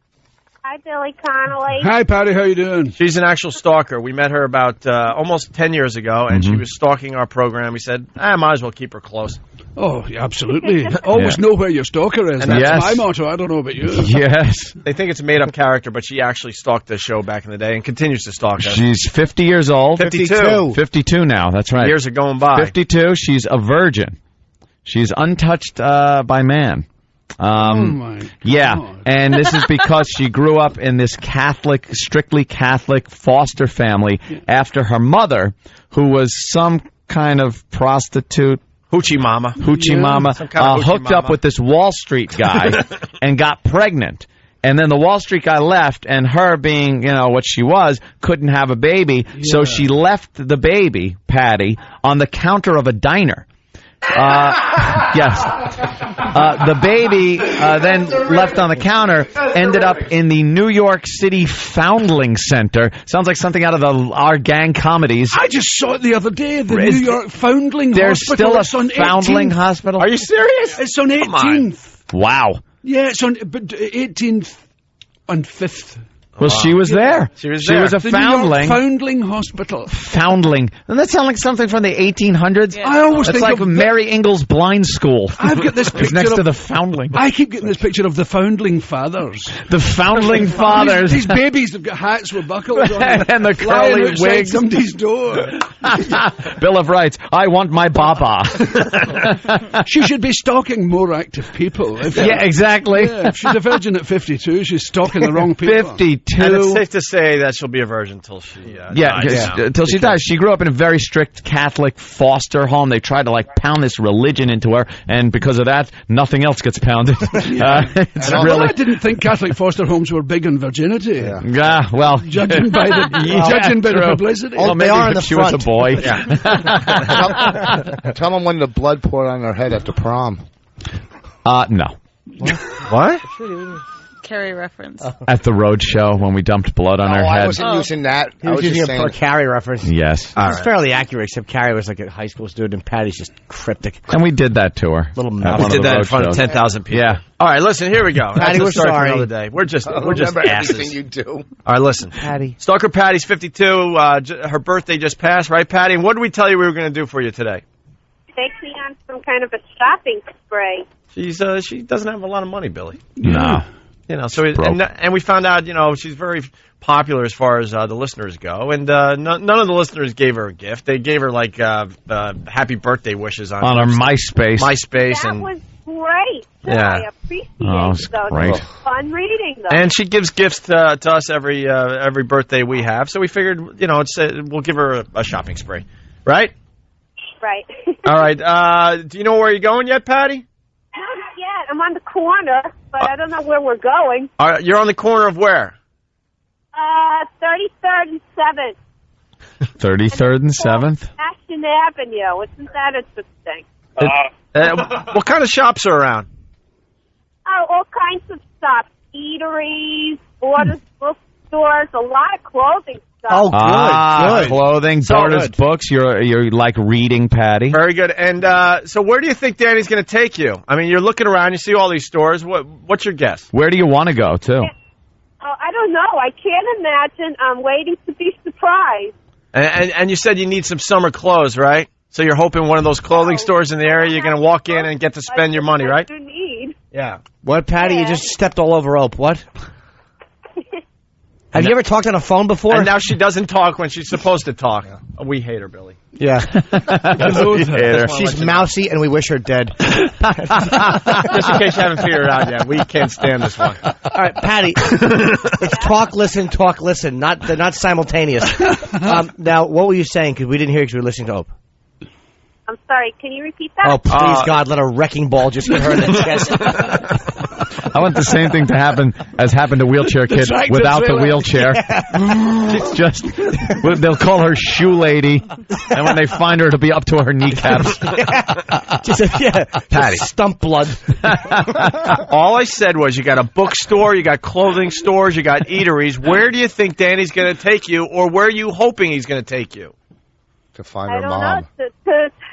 Hi, Billy Connolly. Hi, Patty. How you doing? She's an actual stalker. We met her about almost 10 years ago, and she was stalking our program. We said, I might as well keep her close. Oh, yeah, absolutely. Always know where your stalker is. And That's my motto. I don't know about you. Yes. They think it's a made-up character, but she actually stalked the show back in the day and continues to stalk us. She's 50 years old. 52. 52 now. That's right. Years are going by. 52. She's a virgin. She's untouched by man. Oh my God. Yeah, and this is because she grew up in this strictly Catholic foster family after her mother, who was some kind of prostitute. Hoochie mama. Some kind of hooked up with this Wall Street guy and got pregnant. And then the Wall Street guy left, and her being, what she was, couldn't have a baby. Yeah. So she left the baby, Patty, on the counter of a diner. Yes. The baby then left on the counter, ended up in the New York City Foundling Center. Sounds like something out of our gang comedies. I just saw it the other day. The New York Foundling There's Hospital. There's still a Foundling Hospital? Are you serious? It's on 18th. Wow. Yeah, it's on 18th and 5th. Well, she was there. She was there. She was a the foundling. New York Foundling Hospital. Foundling. Doesn't that sound like something from the 1800s? Yeah. I always think like Mary Ingalls Blind School. I've got this picture next to the Foundling. I keep getting this picture of the Foundling Fathers. The Foundling Fathers. These babies have got hats with buckles on and the curly wigs. Somebody's door. Bill of Rights. I want my baba. She should be stalking more active people. Yeah, exactly. Yeah, if she's a virgin at 52, she's stalking the wrong people. 52. And it's safe to say that she'll be a virgin until she dies. Until she dies. She grew up in a very strict Catholic foster home. They tried to pound this religion into her, and because of that, nothing else gets pounded. I didn't think Catholic foster homes were big on virginity. Yeah, well, judging by the publicity. Well, maybe they are in the she front. was a boy. Tell them when the blood poured on her head at the prom. No. What? Carrie reference. At the road show when we dumped blood on her head. I wasn't using that. He was using a Carrie reference. Yes. It's fairly accurate, except Carrie was like a high school student, and Patty's just cryptic. And we did that to her. Little we did that in front of 10,000 people. Yeah. All right, listen, here we go. Patty, we're sorry. For sorry. another day. We're just Remember asses. everything you do. All right, listen. Patty. Stalker Patty's 52. Her birthday just passed, right, Patty? And what did we tell you we were going to do for you today? Take me on some kind of a shopping spree. She doesn't have a lot of money, Billy. No. So and we found out, she's very popular as far as the listeners go, and none of the listeners gave her a gift. They gave her happy birthday wishes on her MySpace. That was great. Yeah, I appreciate those. Great. It was fun reading them. And she gives gifts to us every birthday we have. So we figured, we'll give her a shopping spree, right? Right. All right. Do you know where you're going yet, Patty? Not yet. I'm on the corner, but I don't know where we're going. You're on the corner of where? 33rd and 7th. 33rd and 7th? Ashton Avenue. Isn't that interesting? What kind of shops are around? Oh, all kinds of stuff. Eateries, Borders bookstores, a lot of clothing stuff. Oh, good. Clothing, So Borders good. books. You're like reading, Patty. Very good. And so where do you think Danny's going to take you? I mean, you're looking around, you see all these stores. What's your guess? Where do you want to go, too? Oh, I don't know. I can't imagine. I'm waiting to be surprised. And you said you need some summer clothes, right? So you're hoping one of those clothing stores in the area, you're going to walk in and get to spend your money, right? You need. Yeah. What, Patty? You just stepped all over Ope. What? Have you ever talked on a phone before? And now she doesn't talk when she's supposed to talk. We hate her, Billy. Yeah. She's mousy, and we wish her dead. Just in case you haven't figured it out yet, we can't stand this one. All right, Patty. It's talk, listen. They're not simultaneous. Now, what were you saying? Because we didn't hear you because we were listening to Ope. I'm sorry. Can you repeat that? Oh, please, God, let a wrecking ball just hit her in the chest. I want the same thing to happen as happened to Wheelchair Kid without the wheelchair. It's just, they'll call her Shoe Lady, and when they find her, it'll be up to her kneecaps. Patty. Stump blood. All I said was you got a bookstore, you got clothing stores, you got eateries. Where do you think Danny's going to take you, or where are you hoping he's going to take you? To find I her don't mom. know.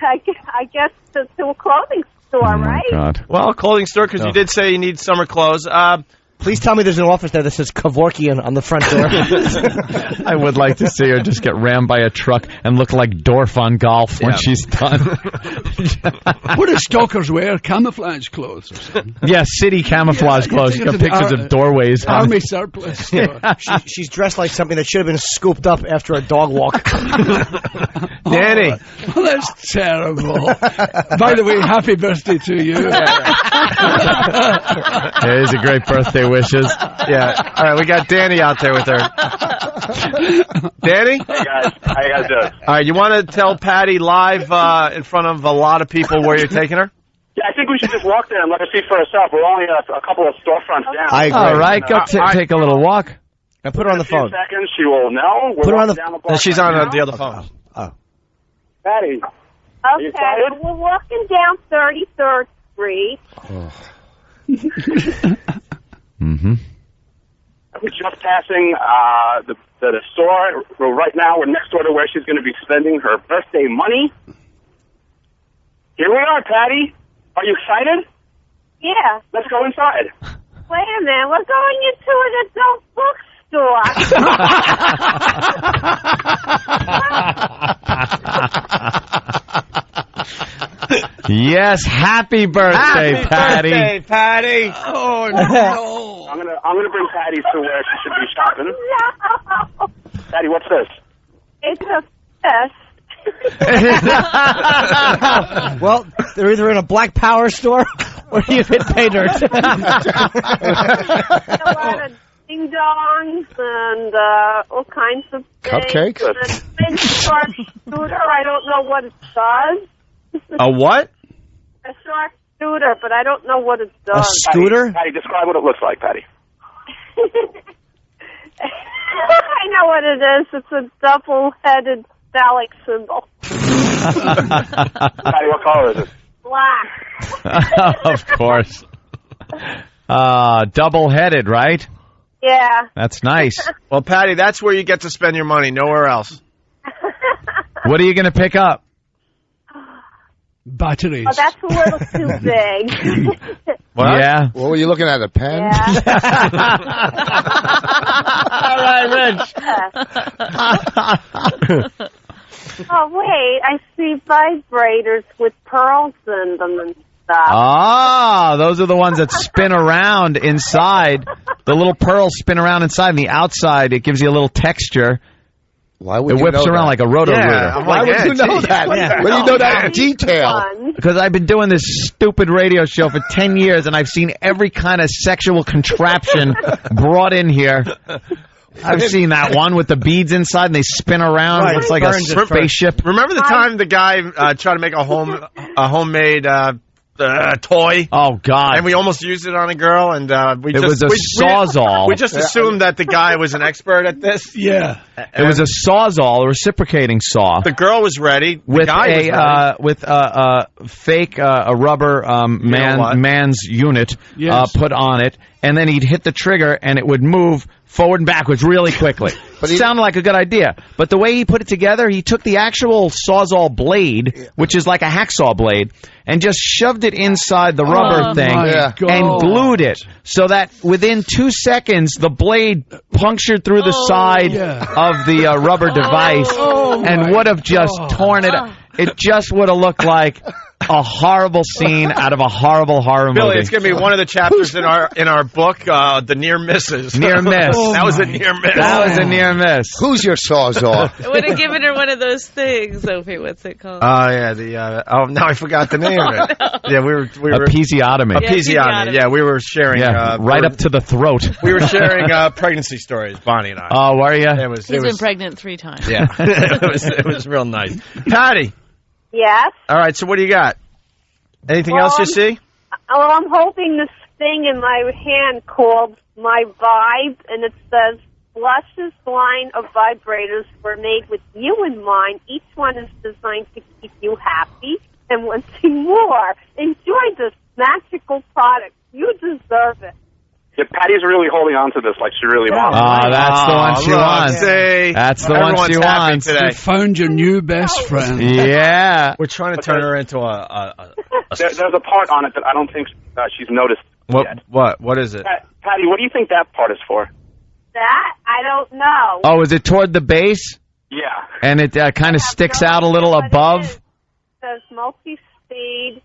I guess to a clothing store, right? God. Well, clothing store, because you did say you need summer clothes. Please tell me there's an office there that says Kevorkian on the front door. I would like to see her just get rammed by a truck and look like Dorf on golf when she's done. What do stalkers wear? Camouflage clothes or something? Yeah, city camouflage clothes. She's got pictures of doorways on Army it. surplus store. She's dressed like something that should have been scooped up after a dog walk. Danny. Oh, that's terrible. By the way, happy birthday to you. Yeah, these are great birthday wishes. Yeah. All right, we got Danny out there with her. Danny? Hey guys, how you guys doing? All right, you want to tell Patty live in front of a lot of people where you're taking her? Yeah, I think we should just walk there and let her see for herself. We're only a couple of storefronts down. I agree. All right, go take a little walk. Now put her on the phone. In a few seconds, she will know. We're Put her on the. down the block She's right on now. the other phone. Patty. you Okay, excited? we're walking down 33rd Street. Mm-hmm. We're just passing the store. Right now, we're next door to where she's going to be spending her birthday money. Here we are, Patty. Are you excited? Yeah. Let's go inside. Wait a minute, we're going into an adult bookstore. Yes, happy birthday, Patty. Birthday, Patty. Oh, no. I'm gonna bring Patty to where she should be shopping. No, Patty, what's this? it's a fest. Well, they're either in a Black Power store or you've hit pay dirt. A lot of ding-dongs and all kinds of things. Cupcakes? And a big shark scooter. I don't know what it does. A what? A shark scooter, but I don't know what it does. A scooter? Patty, describe what it looks like, Patty. I know what it is. It's a double-headed phallic symbol. Patty, what color is it? Black. Of course. Double-headed, right? Yeah. That's nice. Well, Patty, that's where you get to spend your money, nowhere else. What are you going to pick up? Batteries. Oh, that's a little too big. What? Yeah. What were you looking at? A pen? Yeah. All right, Rich. Oh, wait. I see vibrators with pearls in them and stuff. Ah, those are the ones that spin around inside. The little pearls spin around inside, and the outside, it gives you a little texture. Why would It you whips know around that? like a roto-rooter. Why would you know that? Yeah. Why do you know that in detail? Fun. Because I've been doing this stupid radio show for 10 years, and I've seen every kind of sexual contraption brought in here. I've seen that one with the beads inside, and they spin around. Right, It's like a burns at spaceship. Remember the time the guy tried to make a homemade toy. Oh God! And we almost used it on a girl, and it was a Sawzall. We just assumed that the guy was an expert at this. Yeah, it was a Sawzall, a reciprocating saw. The girl was ready. The with guy was ready. With a fake a rubber man's unit put on it, and then he'd hit the trigger, and it would move forward and backwards really quickly. But it sounded like a good idea. But the way he put it together, he took the actual Sawzall blade, which is like a hacksaw blade, and just shoved it inside the rubber thing and glued it so that within 2 seconds, the blade punctured through the side of the rubber device and would have just torn it up. It just would have looked like a horrible scene out of a horrible horror movie. Billy, it's going to be one of the chapters in our book, the near misses. Near miss. That was a near miss. That was a near miss. Who's your Sawzall? I would have given her one of those things. Sophie, what's it called? Oh yeah, now I forgot the name of it. Yeah, we were episiotomy. Episiotomy. Yeah, we were sharing right up to the throat. We were sharing pregnancy stories, Bonnie and I. Oh, were you? He's been pregnant 3 times. Yeah, it was real nice. Patty. Yes? All right, so what do you got? Anything else you see? Well, I'm holding this thing in my hand called My Vibe, and it says, Blush's line of vibrators were made with you in mind. Each one is designed to keep you happy and wanting more. Enjoy this magical product. You deserve it. Yeah, Patty's really holding on to this like she really wants. Oh, that's the one she wants. See, that's the one she wants. You found your new best friend. Yeah. We're trying to turn her into There's a part on it that I don't think she's noticed yet. What is it? Patty, what do you think that part is for? That? I don't know. Oh, is it toward the base? Yeah. And it kind of sticks out a little above? It says multi-speed.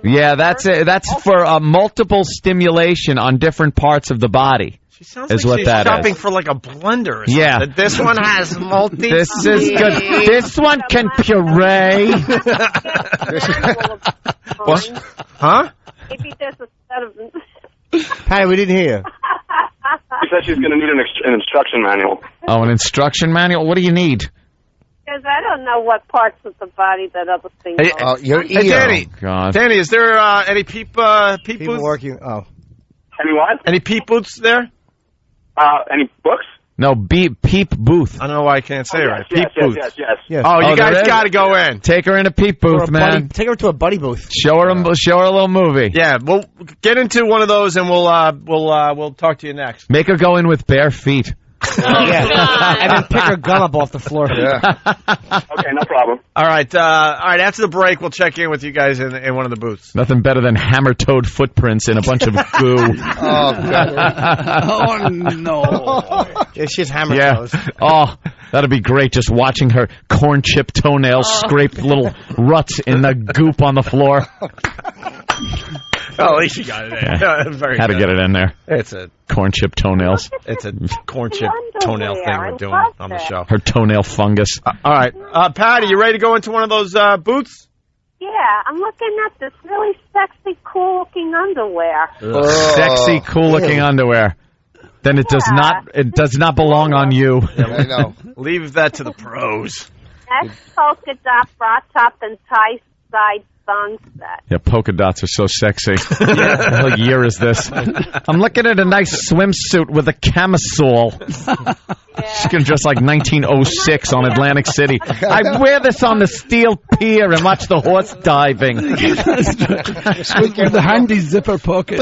Yeah, that's it. That's for multiple stimulation on different parts of the body. She sounds like she's shopping for like a blender or something. Yeah. This one has multi. This is good. This one can puree. What? Huh? Maybe there's a set of... Patty, we didn't hear. She said she's going to need an instruction manual. Oh, an instruction manual? What do you need? Because I don't know what parts of the body that other thing goes. Your ear. Hey, Danny. Oh, God. Danny, is there any peep booths? Working. Oh. Any what? Any peep booths there? Any books? No, peep booth. I don't know why I can't say it right. Peep booth. Yes. Oh, you guys got to go in. Take her in a peep booth, man. Take her to a buddy booth. Show her a little movie. Yeah, we'll get into one of those, and we'll talk to you next. Make her go in with bare feet. And then pick her gun up off the floor. Yeah. Okay, no problem. All right. After the break, we'll check in with you guys in one of the booths. Nothing better than hammer-toed footprints in a bunch of goo. Oh, God. Oh, no. Yeah, she's hammer toes. Oh, that'd be great, just watching her corn chip toenails scrape little ruts in the goop on the floor. Oh, at least you got it in. Yeah. Very Had good. to get it in there. It's a corn chip toenails. It's a corn chip toenail thing we're doing on the show. Her toenail fungus. All right. Patty, you ready to go into one of those booths? Yeah, I'm looking at this really sexy, cool-looking underwear. Sexy, cool-looking underwear. Then it does not belong on you. Yeah, I know. Leave that to the pros. That's polka dot bra top and tie side thong set. Yeah, polka dots are so sexy. What year is this? I'm looking at a nice swimsuit with a camisole. She's going to dress like 1906 on Atlantic City. I wear this on the steel pier and watch the horse diving. With the handy zipper pocket.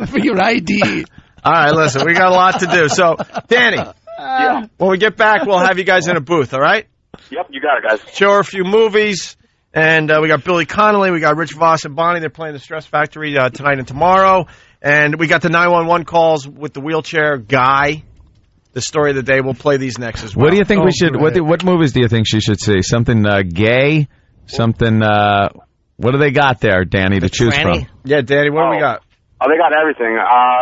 For your ID. All right, listen, we got a lot to do. So, Danny, when we get back, we'll have you guys in a booth, all right? Yep, you got it, guys. Show her a few movies. And we got Billy Connolly, we got Rich Vos and Bonnie. They're playing the Stress Factory tonight and tomorrow. And we got the 911 calls with the wheelchair guy. The story of the day. We'll play these next as well. What do you think we should? What movies do you think she should see? Something gay? Something? What do they got there, Danny, to choose from? Yeah, Danny, what do we got? Oh, they got everything.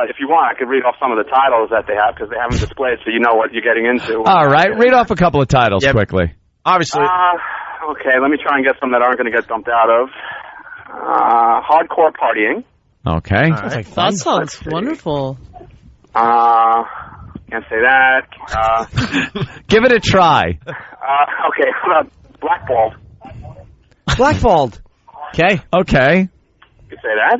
If you want, I could read off some of the titles that they have because they haven't displayed, so you know what you're getting into. All right, read off a couple of titles quickly. Obviously. Okay, let me try and get some that aren't going to get dumped out of. Hardcore partying. Okay. Right. That sounds wonderful. Can't say that. Give it a try. Okay, how about Blackballed? Blackballed. Okay. Okay. You could say that.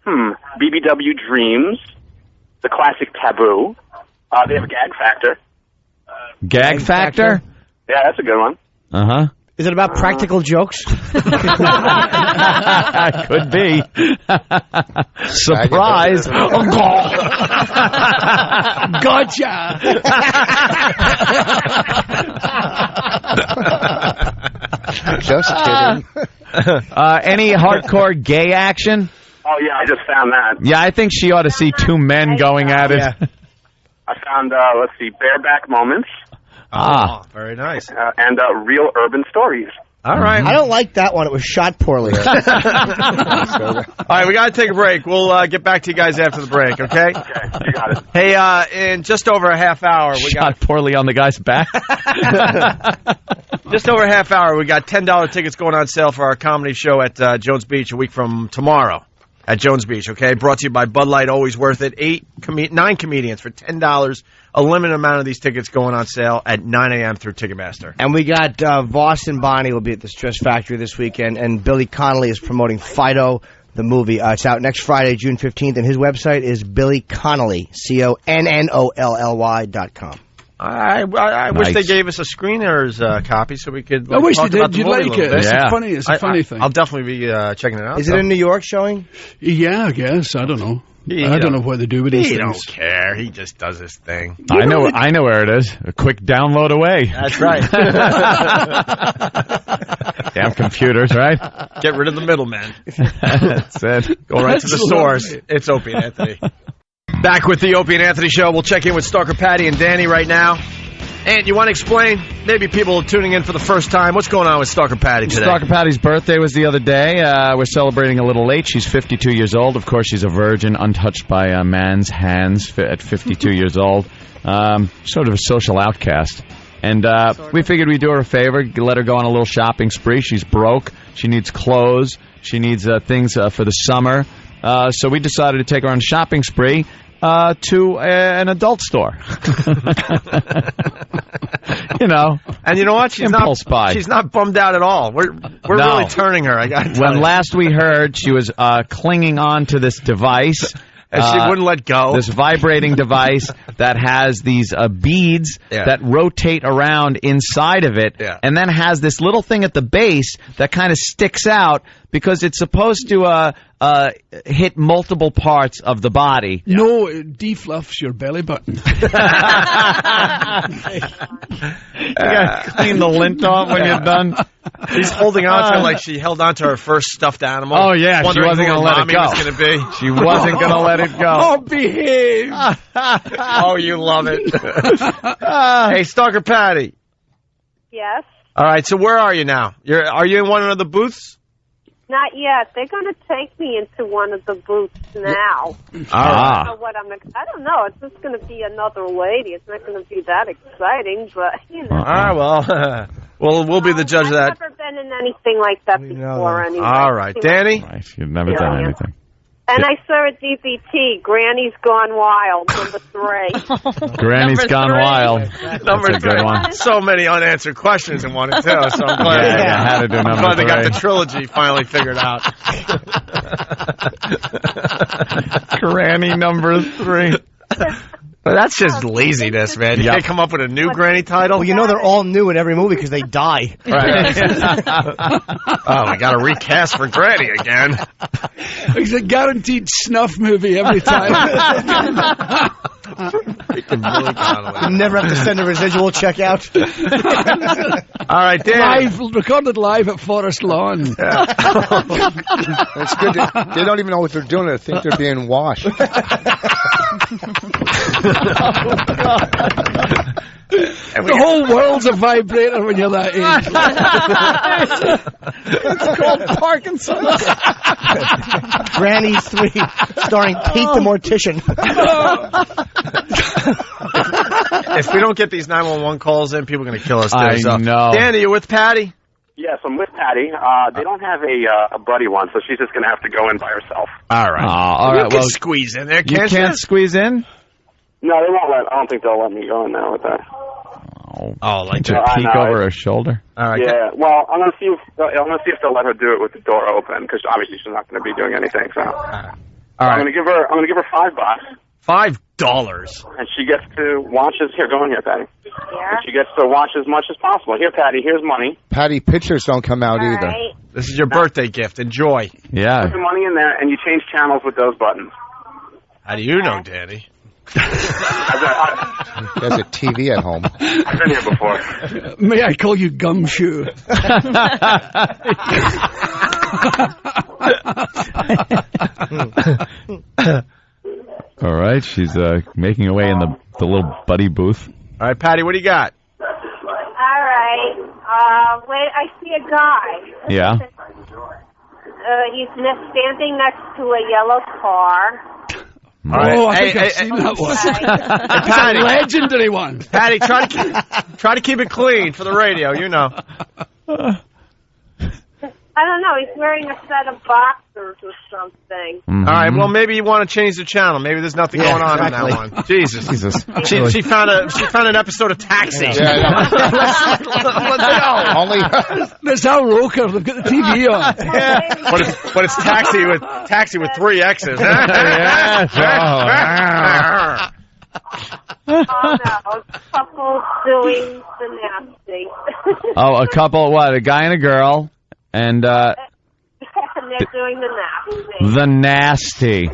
BBW Dreams, the classic Taboo. They have a gag factor. Gag factor? Yeah, that's a good one. Uh-huh. Is it about practical jokes? Could be. Surprise. Gotcha. Just kidding. Any hardcore gay action? Oh, yeah, I just found that. Yeah, I think she ought to see two men going at it. Yeah. I found, let's see, Bareback Moments. Oh, very nice. And Real Urban Stories. All right. I don't like that one. It was shot poorly. All right, we got to take a break. We'll get back to you guys after the break, okay? Okay, you got it. Hey, in just over a half hour, we Shot poorly on the guy's back. just over a half hour, we got $10 tickets going on sale for our comedy show at Jones Beach a week from tomorrow at Jones Beach, okay? Brought to you by Bud Light, always worth it. 9 comedians for $10. A limited amount of these tickets going on sale at 9 a.m. through Ticketmaster. And we got Vos and Bonnie will be at the Stress Factory this weekend, and Billy Connolly is promoting Fido, the movie. It's out next Friday, June 15th, and his website is Billy Connolly, CONNOLLY.com. I wish they gave us a screener's copy so we could. I wish talk they about did. the You'd movie like a it. little bit. It's a funny thing. I'll definitely be checking it out. Is it in New York showing? Yeah, I guess. I don't know. I don't know what they do with these He things. don't care. He just does his thing. I know where it is. A quick download away. That's right. Damn computers, right? Get rid of the middleman. That's it. Go right to the source. It's Opie and Anthony. Back with the Opie and Anthony show. We'll check in with Stalker Patti and Danny right now. And you want to explain? Maybe people tuning in for the first time. What's going on with Stalker Patti today? Stalker Patti's birthday was the other day. We're celebrating a little late. She's 52 years old. Of course, she's a virgin, untouched by a man's hands at 52 years old. Sort of a social outcast. And we figured we'd do her a favor, let her go on a little shopping spree. She's broke. She needs clothes. She needs things for the summer. So we decided to take her on a shopping spree to an adult store. You know. And you know what? She's impulse buy. She's not bummed out at all. We're really turning her. I got to tell When you. last we heard, she was clinging on to this device. And she wouldn't let go. This vibrating device that has these beads that rotate around inside of it, and then has this little thing at the base that kind of sticks out because it's supposed to hit multiple parts of the body. No, it defluffs your belly button. You gotta clean the lint off when you're done. She's holding on to it like she held on to her first stuffed animal. Oh, yeah, she wondering wasn't who going to her let it mommy go. was going to be. She wasn't going to let it go. Oh, behave! Oh, you love it. Hey, Stalker Patti. Yes. All right, so where are you now? Are you in one of the booths? Not yet. They're going to take me into one of the booths now. Ah. I don't know what I don't know. It's just going to be another lady. It's not going to be that exciting, but you know. All right, well, we'll be the judge of that. I've never been in anything like that before. Anyway. All right, Danny. Right, you've never done anything. And I saw a DVT, Granny's Gone Wild, number 3. Granny's Gone Wild. Number That's a good 3. one. So many unanswered questions in one and two. So I'm glad, I had to do number I'm glad they got 3. the trilogy finally figured out. Granny number 3. But that's just laziness, man. You can't come up with a new Granny title. Well, you know they're all new in every movie because they die. Right. Oh, we got to recast for Granny again. It's a guaranteed snuff movie every time. You never have to send a residual check out. All right, Dan. Recorded live at Forest Lawn. It's good. They don't even know what they're doing. They think they're being washed. The whole world's a vibrator when you're that age. It's called Parkinson's. Granny 3, starring Pete the Mortician. If we don't get these 911 calls in, people are going to kill us. I know. Dan, are you with Patty? Yes, I'm with Patty. They don't have a buddy one, so she's just going to have to go in by herself. All right. All You right. can Well, squeeze in there, you can't can't squeeze in. No, they won't let. I don't think they'll let me go in there with that. Oh, Oh, like to I peek know. over her shoulder. All right. Yeah. Well, I'm gonna see if they'll let her do it with the door open, because obviously she's not gonna be doing anything. So All right. I'm gonna give her $5, $5. and she gets to watch as here. Go in here, Patty. Yeah. And she gets to watch as much as possible. Here, Patty. Here's money. Patty, pictures don't come out either. Right. This is your birthday gift. Enjoy. Yeah. Put the money in there, and you change channels with those buttons. How do you know, Danny? He has a TV at home. I've been here before. May I call you Gumshoe? All right, she's making her way in the little buddy booth. All right, Patty, what do you got? All right. Wait, I see a guy. Yeah. He's standing next to a yellow car. All right. Oh, I think I've seen that one. Hey, Patty. A legendary one. Patty, try to keep it clean for the radio. You know. I don't know. He's wearing a set of boxers or something. Mm-hmm. All right. Well, maybe you want to change the channel. Maybe there's nothing going on in that one. Jesus. She found an episode of Taxi. Yeah, Let's go. Only That's Al Roker. They've got the TV on. Yeah. But it's Taxi with 3 X's. Yes. Oh, no. Couples doing the nasty. Oh, a couple. What? A guy and a girl, and And they're doing the nasty. the nasty.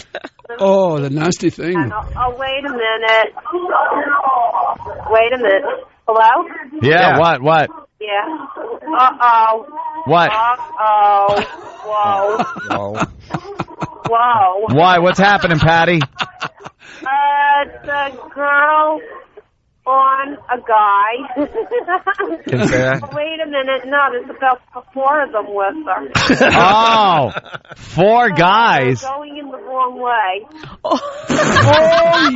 Oh, the nasty thing. Oh, wait a minute. Wait a minute. Hello? Yeah. What? Yeah. Uh-oh. What? Uh-oh. Whoa. Whoa. Why? What's happening, Patty? It's a girl on a guy. Can you say that? Wait a minute. No, there's about 4 of them with her. Oh, 4 guys. They're going in the wrong way. Oh,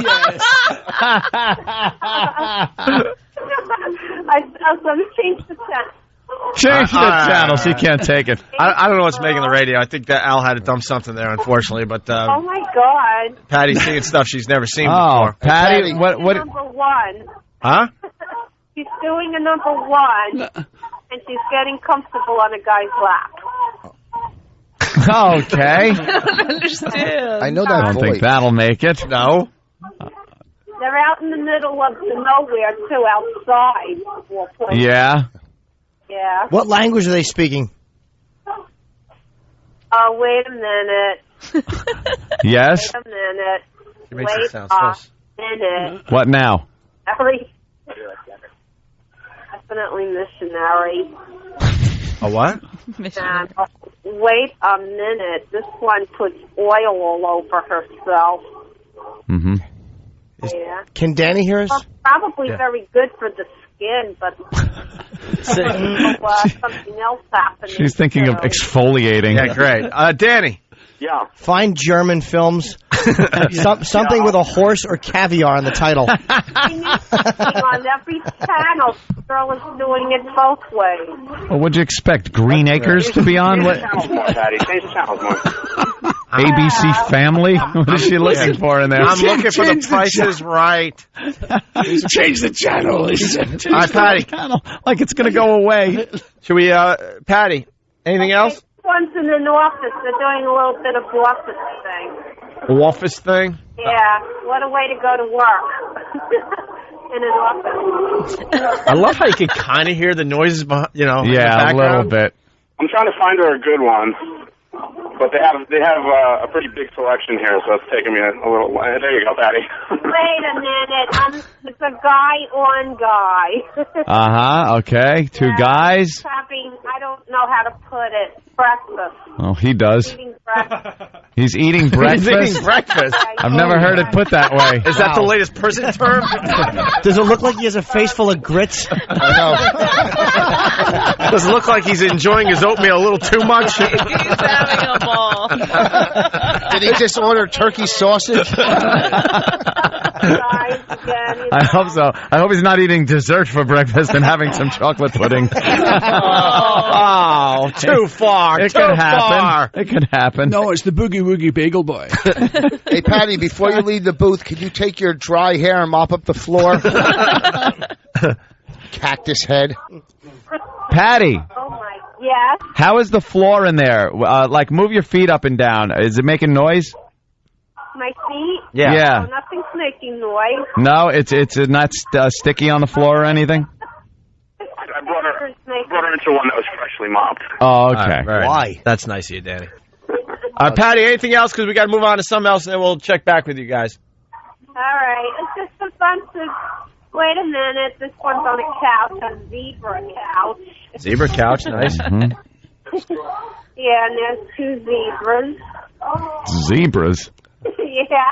yes. I'm going to change the channel. Change the channel. She can't take it. I don't know what's making the radio. I think that Al had to dump something there, unfortunately. But Oh, my God. Patty's seeing stuff she's never seen Oh, before. Patty, what? Number 1. Huh? She's doing a number 1, and she's getting comfortable on a guy's lap. Okay. I don't understand. I know I that don't voice. think that'll make it. No. They're out in the middle of nowhere, too, outside. Well, Yeah. Yeah. What language are they speaking? Oh, wait a minute. Yes. Wait a minute. She makes it Wait sound a sus. minute. What now? Definitely missionary. A what? And, wait a minute. This one puts oil all over herself. Mm-hmm. Yeah. Can Danny hear us? Well, probably very good for the skin, but something else happening. She's thinking of exfoliating. Yeah, great. Danny. Yeah. Find German films. Something with a horse or caviar in the title. On every channel, the girl is doing it both ways. Well, what'd you expect? Green Acres to be on? What? Change the channels more, Patty. Change the channels more. ABC Family? What is she looking for in there? I'm looking for the Price is Right. Change the channel. All right, Patty. Like it's going to go away. Should we, Patty, anything else? One's in an office. They're doing a little bit of office thing. Office thing? Yeah, what a way to go to work. In an office. I love how you can kind of hear the noises behind, in the Yeah, a background. little bit. I'm trying to find her a good one, but they have a pretty big selection here, so it's taking me a little. There you go, Patty. Wait a minute. It's a guy on guy. Okay. 2 guys. Having, I don't know how to put it, breakfast. Oh, he does. Eating breakfast. He's eating breakfast. He's eating breakfast. I've never heard it put that way. Is that the latest prison term? Does it look like he has a face full of grits? Does it look like he's enjoying his oatmeal a little too much? He's having a ball. Did he just order turkey sausage? I hope so. I hope he's not eating dessert for breakfast and having some chocolate pudding. Oh, too far. It too could happen. far. It could happen. No, it's the Boogie Woogie Bagel Boy. Hey, Patty, before you leave the booth, could you take your dry hair and mop up the floor? cactus head. Patty, Oh my, yes. how is the floor in there? Like, move your feet up and down. Is it making noise? My feet? Yeah. Oh, nothing's making noise. No, it's not sticky on the floor or anything? I brought her into one that was freshly mopped. Oh, okay. All right, why? That's nice of you, Danny. Patty, anything else? Because we got to move on to something else, and then we'll check back with you guys. All right. It's just a bunch of... Wait a minute. This one's on a couch, a zebra couch. Zebra couch, nice. Yeah, and there's 2 zebras. Zebras? Yeah.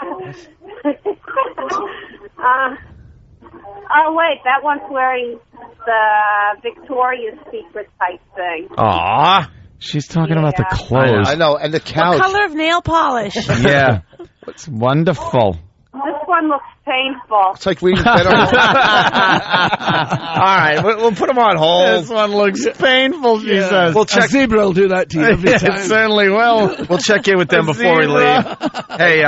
Oh, wait. That one's wearing the Victoria's Secret type thing. Aw. She's talking about the clothes. I know, and the couch. What color of nail polish? Yeah. It's wonderful. This one looks painful. It's like reading better. All right, we'll put them on hold. This one looks painful, she says. We'll check. A zebra will do that to you every time. It certainly will. We'll check in with them before we leave. Hey,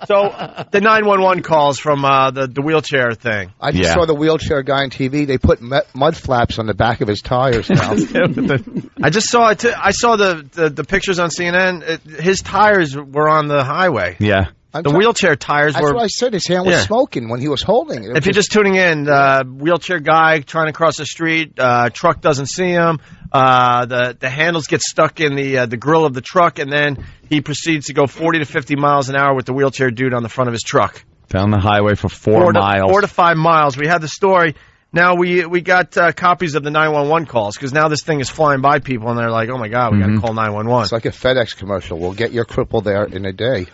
so the 911 calls from the wheelchair thing. I just saw the wheelchair guy on TV. They put mud flaps on the back of his tires now. I just saw it. I saw the pictures on CNN. His tires were on the highway. Yeah. The wheelchair tires That's were... what I said. His hand was smoking when he was holding it. If you're just tuning in, wheelchair guy trying to cross the street, truck doesn't see him, the handles get stuck in the grill of the truck, and then he proceeds to go 40 to 50 miles an hour with the wheelchair dude on the front of his truck. Down the highway for 4 miles. 4 to 5 miles. We had the story. Now we got copies of the 911 calls, because now this thing is flying by people, and they're like, oh, my God, we got to call 911. It's like a FedEx commercial. We'll get your cripple there in a day.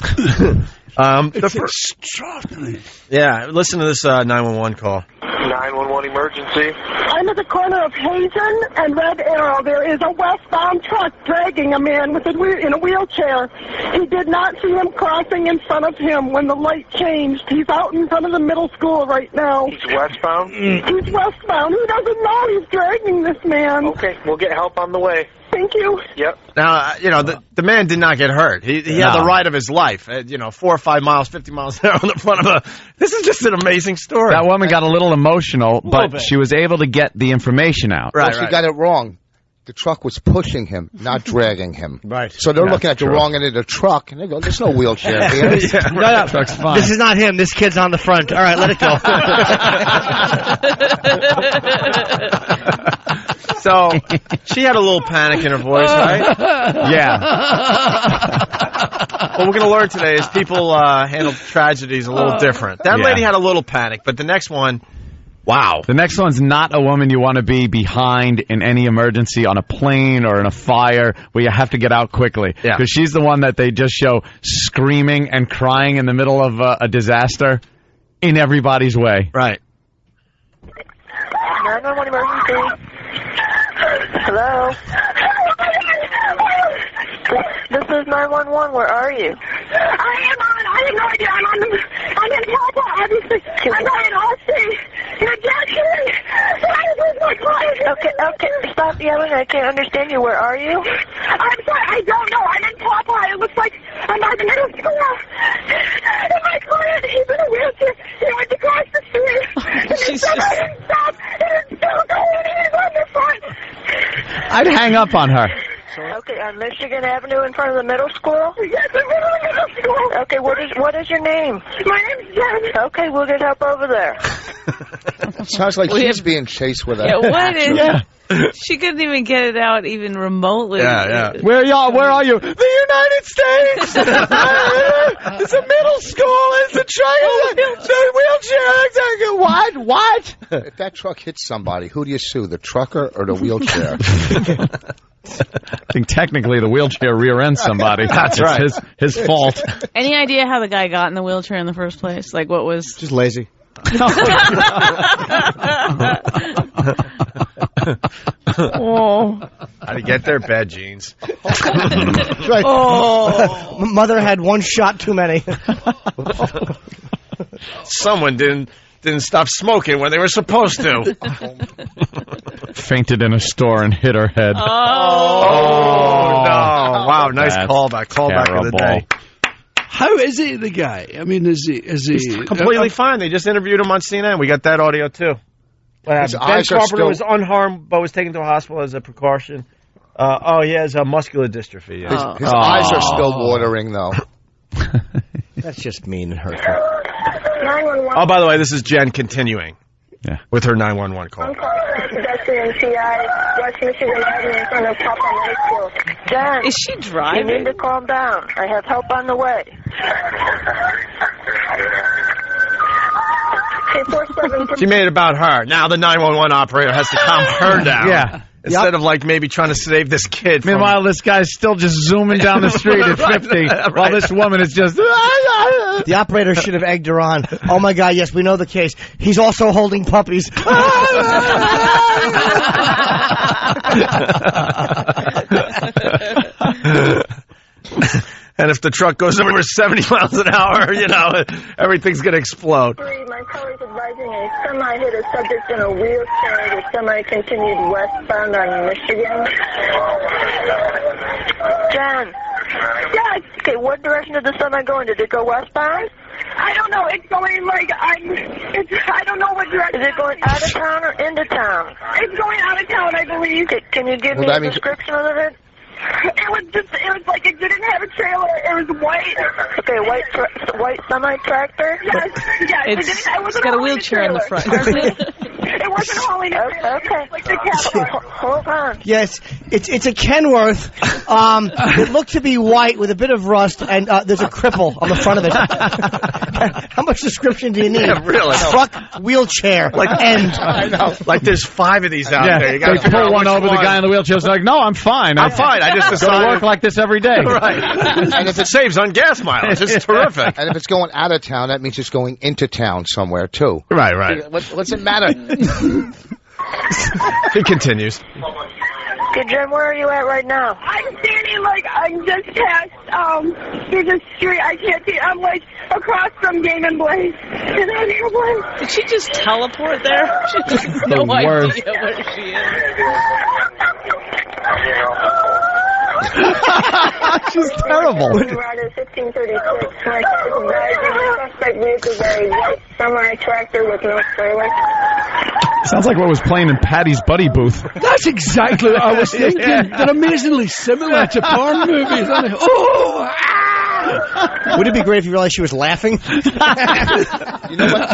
It's extraordinary. Yeah, listen to this 911 call. 911 emergency. I'm at the corner of Hazen and Red Arrow. There is a westbound truck dragging a man in a wheelchair. He did not see him crossing in front of him when the light changed. He's out in front of the middle school right now. He's westbound? He's westbound. Who doesn't know he's dragging this man? Okay, we'll get help on the way. Thank you. Yep. Now, the man did not get hurt. He had the ride of his life. 4 or 5 miles, 50 miles an hour on the front of a... This is just an amazing story. That woman got a little emotional, but she was able to get the information out. Right, she got it wrong. The truck was pushing him, not dragging him. Right. So they're looking at the wrong end of the truck, and they go, there's no wheelchair here. No. Truck's fine. This is not him. This kid's on the front. All right, let it go. So she had a little panic in her voice, right? Yeah. What we're going to learn today is people handle tragedies a little different. That lady had a little panic, but the next one, wow. The next one's not a woman you want to be behind in any emergency on a plane or in a fire where you have to get out quickly. Yeah. Because she's the one that they just show screaming and crying in the middle of a disaster in everybody's way. Right. 911 emergency. Hello? This is 911. Where are you? I have no idea. I'm in Papa, obviously. I'm not in Austin. You're Jackson. Where's my client? Okay. Stop yelling. I can't understand you. Where are you? I'm sorry. I don't know. I'm in Papa. It looks like I'm at the middle school. And my client, he's in a wheelchair. He went to cross the street. And he said I didn't stop. And it's still going. He's on the front. I'd hang up on her. Okay, on Michigan Avenue in front of the middle school? Yes, in front of the middle school. Okay, what is your name? My name's Jen. Okay, we'll get help over there. Sounds like she's being chased with a... Yeah, what is... She couldn't even get it out even remotely. Yeah. Where are you? The United States! It's a middle school. It's a child. Wheelchair. What? If that truck hits somebody, who do you sue? The trucker or the wheelchair? I think technically the wheelchair rear-ends somebody. That's right. It's his fault. Any idea how the guy got in the wheelchair in the first place? Like, what was... Just lazy. Oh. How'd he get there? Bad genes. Right. Oh. Mother had one shot too many. Someone didn't stop smoking when they were supposed to. Fainted in a store and hit her head. Oh no. Wow, nice callback. Callback of the day. How is he, the guy? I mean, is he completely fine. They just interviewed him on CNN. We got that audio too. What His happened? Ben eyes are Carpenter still- was unharmed, but was taken to a hospital as a precaution. He has muscular dystrophy. Yeah. His eyes are still watering, though. That's just mean and hurtful. 911. Oh, by the way, this is Jen continuing with her 911 call. I'm calling for a pedestrian TI, West Michigan Avenue in front of Papa High School. Jen, Is she driving? you need to calm down. I have help on the way. Okay, 47. She made it about her. Now the 911 operator has to calm her down. Yeah. Instead of like maybe trying to save this kid. Meanwhile, this guy's still just zooming down the street at 50, while this woman is just. The operator should have egged her on. Oh my God! Yes, we know the case. He's also holding puppies. And if the truck goes over 70 miles an hour, everything's going to explode. My caller is advising a semi hit a subject in a wheelchair. The semi continued westbound on Michigan. Jen. Yes. Okay, what direction did the semi go in? Did it go westbound? I don't know. It's going I don't know what direction. Is it going out of town or into town? It's going out of town, I believe. Okay, can you give me a description of it? It was like it didn't have a trailer. It was white. Okay, white semi-tractor? Yes. It's got a wheelchair in the front. It wasn't hauling a trailer. Okay. Like the capital. Hold on. Yes, it's a Kenworth. It looked to be white with a bit of rust, and there's a cripple on the front of it. How much description do you need? Yeah, really. Truck, wheelchair, end. I know. Like there's 5 of these out there. You They pull one over, the guy in the wheelchair's like, no, I'm fine. I'm fine. I just go decided to work like this every day. Right. And if it saves on gas mileage, it's terrific. And if it's going out of town, that means it's going into town somewhere, too. Right. What's it matter? He continues. Okay, Jen, where are you at right now? I'm standing I'm just past, there's a street, I can't see, I'm across from Game and Blaze. Did she just teleport there? She has no idea where she is. She's terrible. Rider 1536. My suspect vehicle is a white semi-tractor with no trailer. Sounds like what was playing in Patty's Buddy booth. That's exactly what I was thinking. They're amazingly similar to porn movies, aren't they? Oh! Would it be great if you realized she was laughing? You know what?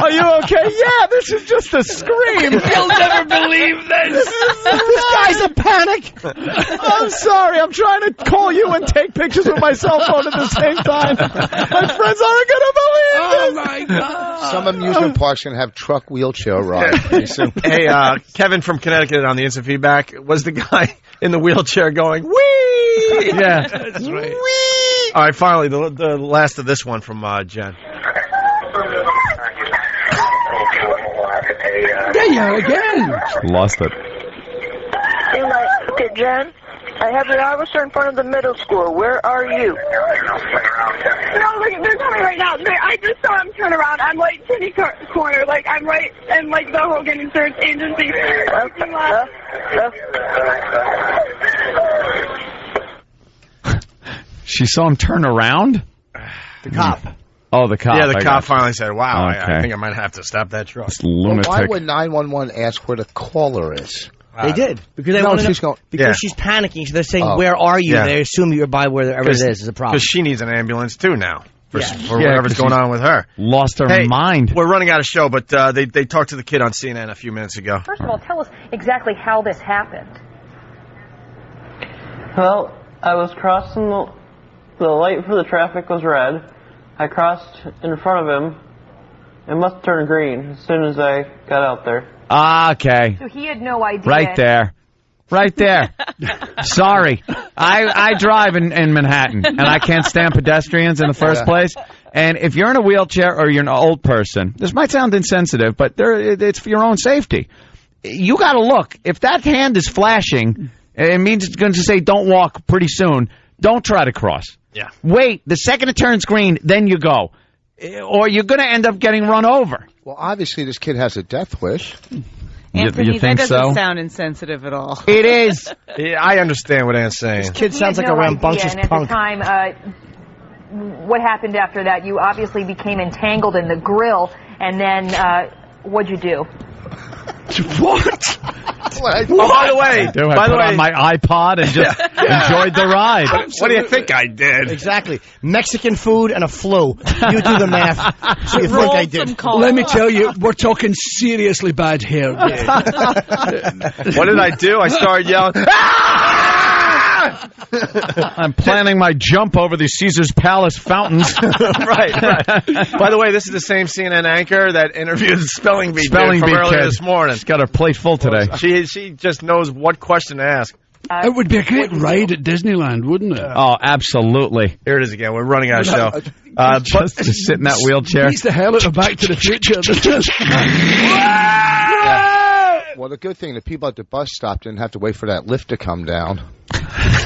Are you okay? Yeah, this is just a scream. You'll never believe this. This guy's a panic. I'm sorry. I'm trying to call you and take pictures with my cell phone at the same time. My friends aren't going to believe this. Oh, my God. Some amusement parks can have truck wheelchair rides. Hey, Kevin from Connecticut on the instant feedback. Was the guy in the wheelchair going, wee? Yeah. That's right. Wee! All right, finally, the last of this one from Jen. There you are again. Lost it. Okay, Jen, I have the officer in front of the middle school. Where are you? No, look, they're coming right now. I just saw him turn around. I'm kitty corner. I'm right in the Hogan Insurance Agency. She saw him turn around? The cop. Oh, the cop. Yeah, the I cop got finally said, wow, Okay. I think I might have to stop that truck. you. Lunatic. Why would 911 ask where the caller is? They did because they No, want to she's know, going- because Yeah. she's panicking. So they're saying, Oh. "Where are you?" Yeah. They assume you're by wherever it is a problem. Because she needs an ambulance, too, now. For Yeah, whatever's 'cause going she's on with her. Lost her Hey, mind. We're running out of show, but they talked to the kid on CNN a few minutes ago. First of all, tell us exactly how this happened. Well, I was crossing the light for the traffic was red. I crossed in front of him. It must have turned green as soon as I got out there. Okay. So he had no idea. Right there. Right there. Sorry. I drive in Manhattan, and I can't stand pedestrians in the first place. And if you're in a wheelchair or you're an old person, this might sound insensitive, but it's for your own safety. You got to look. If that hand is flashing, it means it's going to say don't walk pretty soon. Don't try to cross. Yeah. Wait. The second it turns green, then you go. Or you're going to end up getting run over. Well, obviously, this kid has a death wish. Anthony, you think that doesn't so? sound insensitive at all. It is. Yeah, I understand what Anne's saying. This kid sounds He like had a no rambunctious idea, and punk. at the time, what happened after that? You obviously became entangled in the grill, and then what'd you do? What? Oh, by the way, I put on my iPod and just enjoyed the ride. What do you think I did? Exactly. Mexican food and a flu. You do the math. What do you think I did? Let me tell you, we're talking seriously bad hair. What did I do? I started yelling. I'm planning my jump over the Caesar's Palace fountains. right. By the way, this is the same CNN anchor that interviewed the Spelling Bee from earlier this morning. She's got her plate full today. She just knows what question to ask. It would be a great ride at Disneyland, wouldn't it? Oh, absolutely. Here it is again. We're running out of show. Just to sit in that wheelchair. Beats the hell out of Back to the Future. Well, the good thing, the people at the bus stop didn't have to wait for that lift to come down.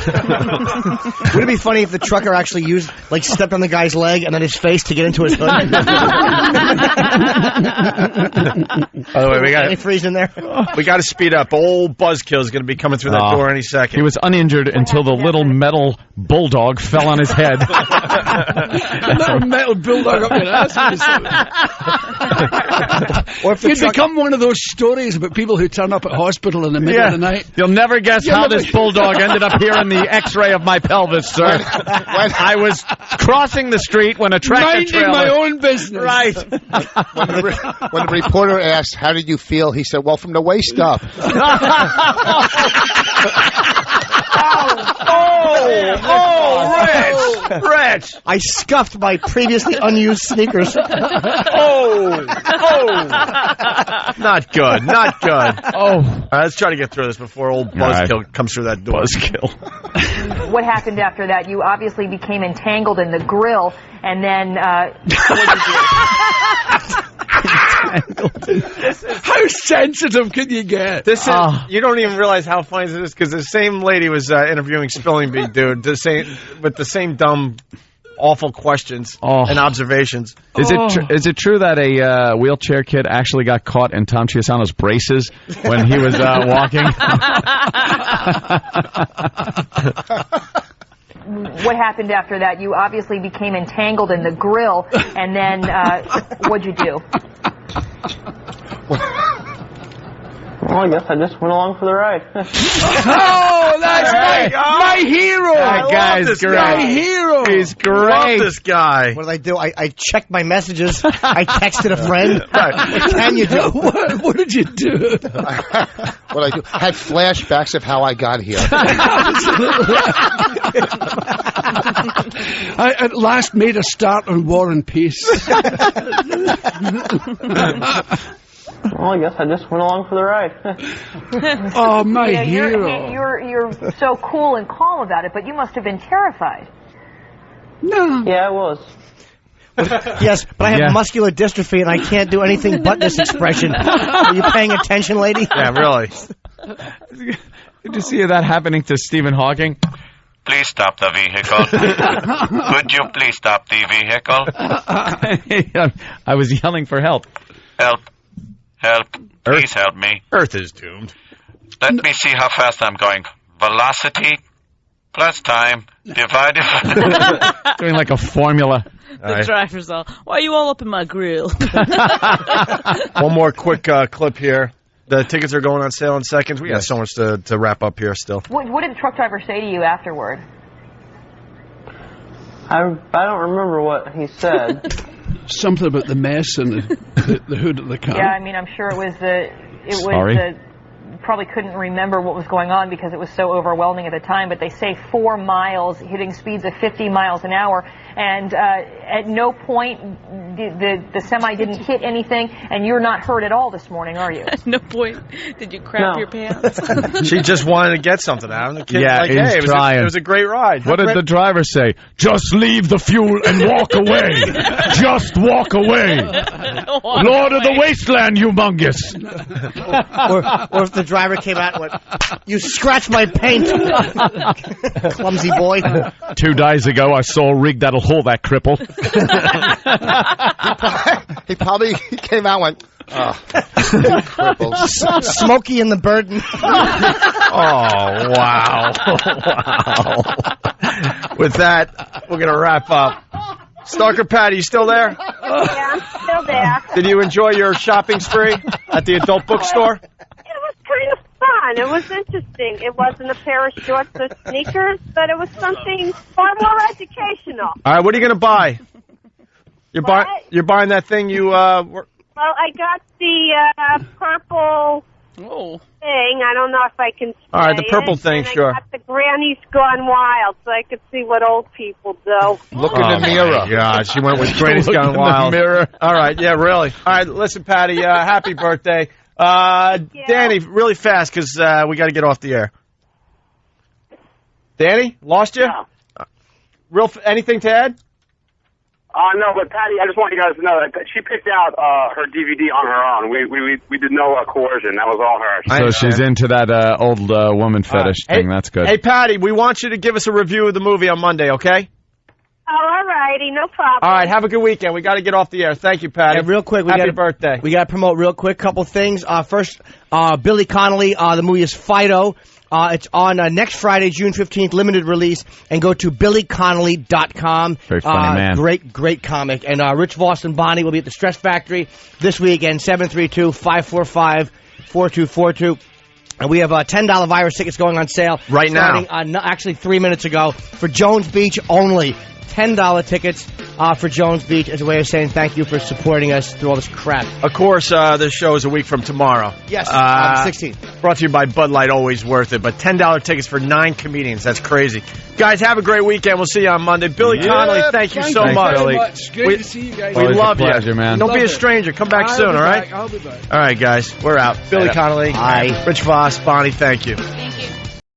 Would it be funny if the trucker actually stepped on the guy's leg and then his face to get into his hood? By the way, Any freeze in there? We got to speed up. Old Buzzkill is going to be coming through that door any second. He was uninjured until the little metal bulldog fell on his head. Little metal bulldog up your ass. Or if it become one of those stories about people who turn up at hospital in the middle of the night. You'll never guess how this bulldog ended up here in the X-ray of my pelvis, sir. When I was crossing the street when a tractor trailer... Minding my own business. Right. When the reporter asked, how did you feel? He said, well, from the waist up. Rich! I scuffed my previously unused sneakers. Not good. All right, let's try to get through this before old Buzzkill comes through that door. Buzzkill. What happened after that? You obviously became entangled in the grill, and then what did you do? How sensitive can you get? This is, you don't even realize how funny this is because the same lady was interviewing Spelling Bee dude with the same dumb, awful questions and observations. Is it true that a wheelchair kid actually got caught in Tom Chiusano's braces when he was walking? What happened after that? You obviously became entangled in the grill, and then what'd you do? Well, I guess I just went along for the ride. Oh, that's my hero! That guy's great. My hero! He's great. Love this guy. What did I do? I checked my messages. I texted a friend. What can you do? What did you do? What I do? Had flashbacks of how I got here. I at last made a start on War and Peace. Well, I guess I just went along for the ride. Oh, my hero. You're so cool and calm about it, but you must have been terrified. No. Yeah, I was. Yes, but I have muscular dystrophy and I can't do anything but this expression. Are you paying attention, lady? Yeah, really. Did you see that happening to Stephen Hawking? Please stop the vehicle. Could you please stop the vehicle? I was yelling for help. Help. Please help me. Earth is doomed. Let me see how fast I'm going. Velocity plus time divided. Doing like a formula. The driver's all, why are you all up in my grill? One more quick clip here. The tickets are going on sale in seconds. We got so much to wrap up here still. What did the truck driver say to you afterward? I don't remember what he said. Something about the mess and the hood of the car. Yeah, I mean, I'm sure it was probably couldn't remember what was going on because it was so overwhelming at the time, but they say 4 miles, hitting speeds of 50 miles an hour, and at no point the semi didn't hit anything, and you're not hurt at all this morning, are you? At no point did you crap your pants. She just wanted to get something out of the kid. Yeah, like, he's hey, trying. It was a great ride. What did the driver say? Just leave the fuel and walk away. Just walk away. Lord of the Wasteland, humongous. Or if the driver came out and went, you scratched my paint. Clumsy boy. 2 days ago, I saw a rig that'll hold that cripple. He probably came out and went, cripples. Smokey and the Burden. Oh, wow. With that, we're going to wrap up. Stalker Patti, you still there? Yeah, I'm still there. Did you enjoy your shopping spree? at the adult bookstore? It was kind of fun. It was interesting. It wasn't a pair of shorts or sneakers, but it was something far more educational. All right, what are you going to buy? You're buying that thing you were... Well, I got the purple thing. I don't know if I can say All right, the purple thing, and sure. I got the Granny's Gone Wild, so I could see what old people do. Look in the mirror. God, she went with Granny's Look Gone in the Wild. mirror. All right, yeah, really. All right, listen, Patty, happy birthday. Danny, really fast, because we got to get off the air. Danny, lost you? Yeah. Anything to add? No, but Patty, I just want you guys to know that she picked out her DVD on her own. We did no coercion. That was all her. So she's into that old woman fetish thing. That's good. Hey, Patty, we want you to give us a review of the movie on Monday, okay? Oh, all righty, no problem. All right, have a good weekend. We got to get off the air. Thank you, Patty. Yeah, real quick, happy birthday. We got to promote real quick. Couple things. First, Billy Connolly. The movie is Fido. It's on next Friday, June 15th, limited release, and go to billyconnolly.com. Very funny man. Great comic. And Rich Vos and Bonnie will be at the Stress Factory this weekend, 732-545-4242. And we have $10 virus tickets going on sale right now. Actually, 3 minutes ago for Jones Beach only. $10 tickets for Jones Beach as a way of saying thank you for supporting us through all this crap. Of course, this show is a week from tomorrow. Yes, on the 16th. Brought to you by Bud Light, always worth it. But $10 tickets for 9 comedians. That's crazy. Guys, have a great weekend. We'll see you on Monday. Billy Connolly, thank you so much. Great to see you guys. We love you. Pleasure, man. Don't be a stranger. Come back soon, all right? I'll be back. All right, guys. We're out. Billy Connolly. Hi. Rich Voss. Bonnie, thank you. Thank you.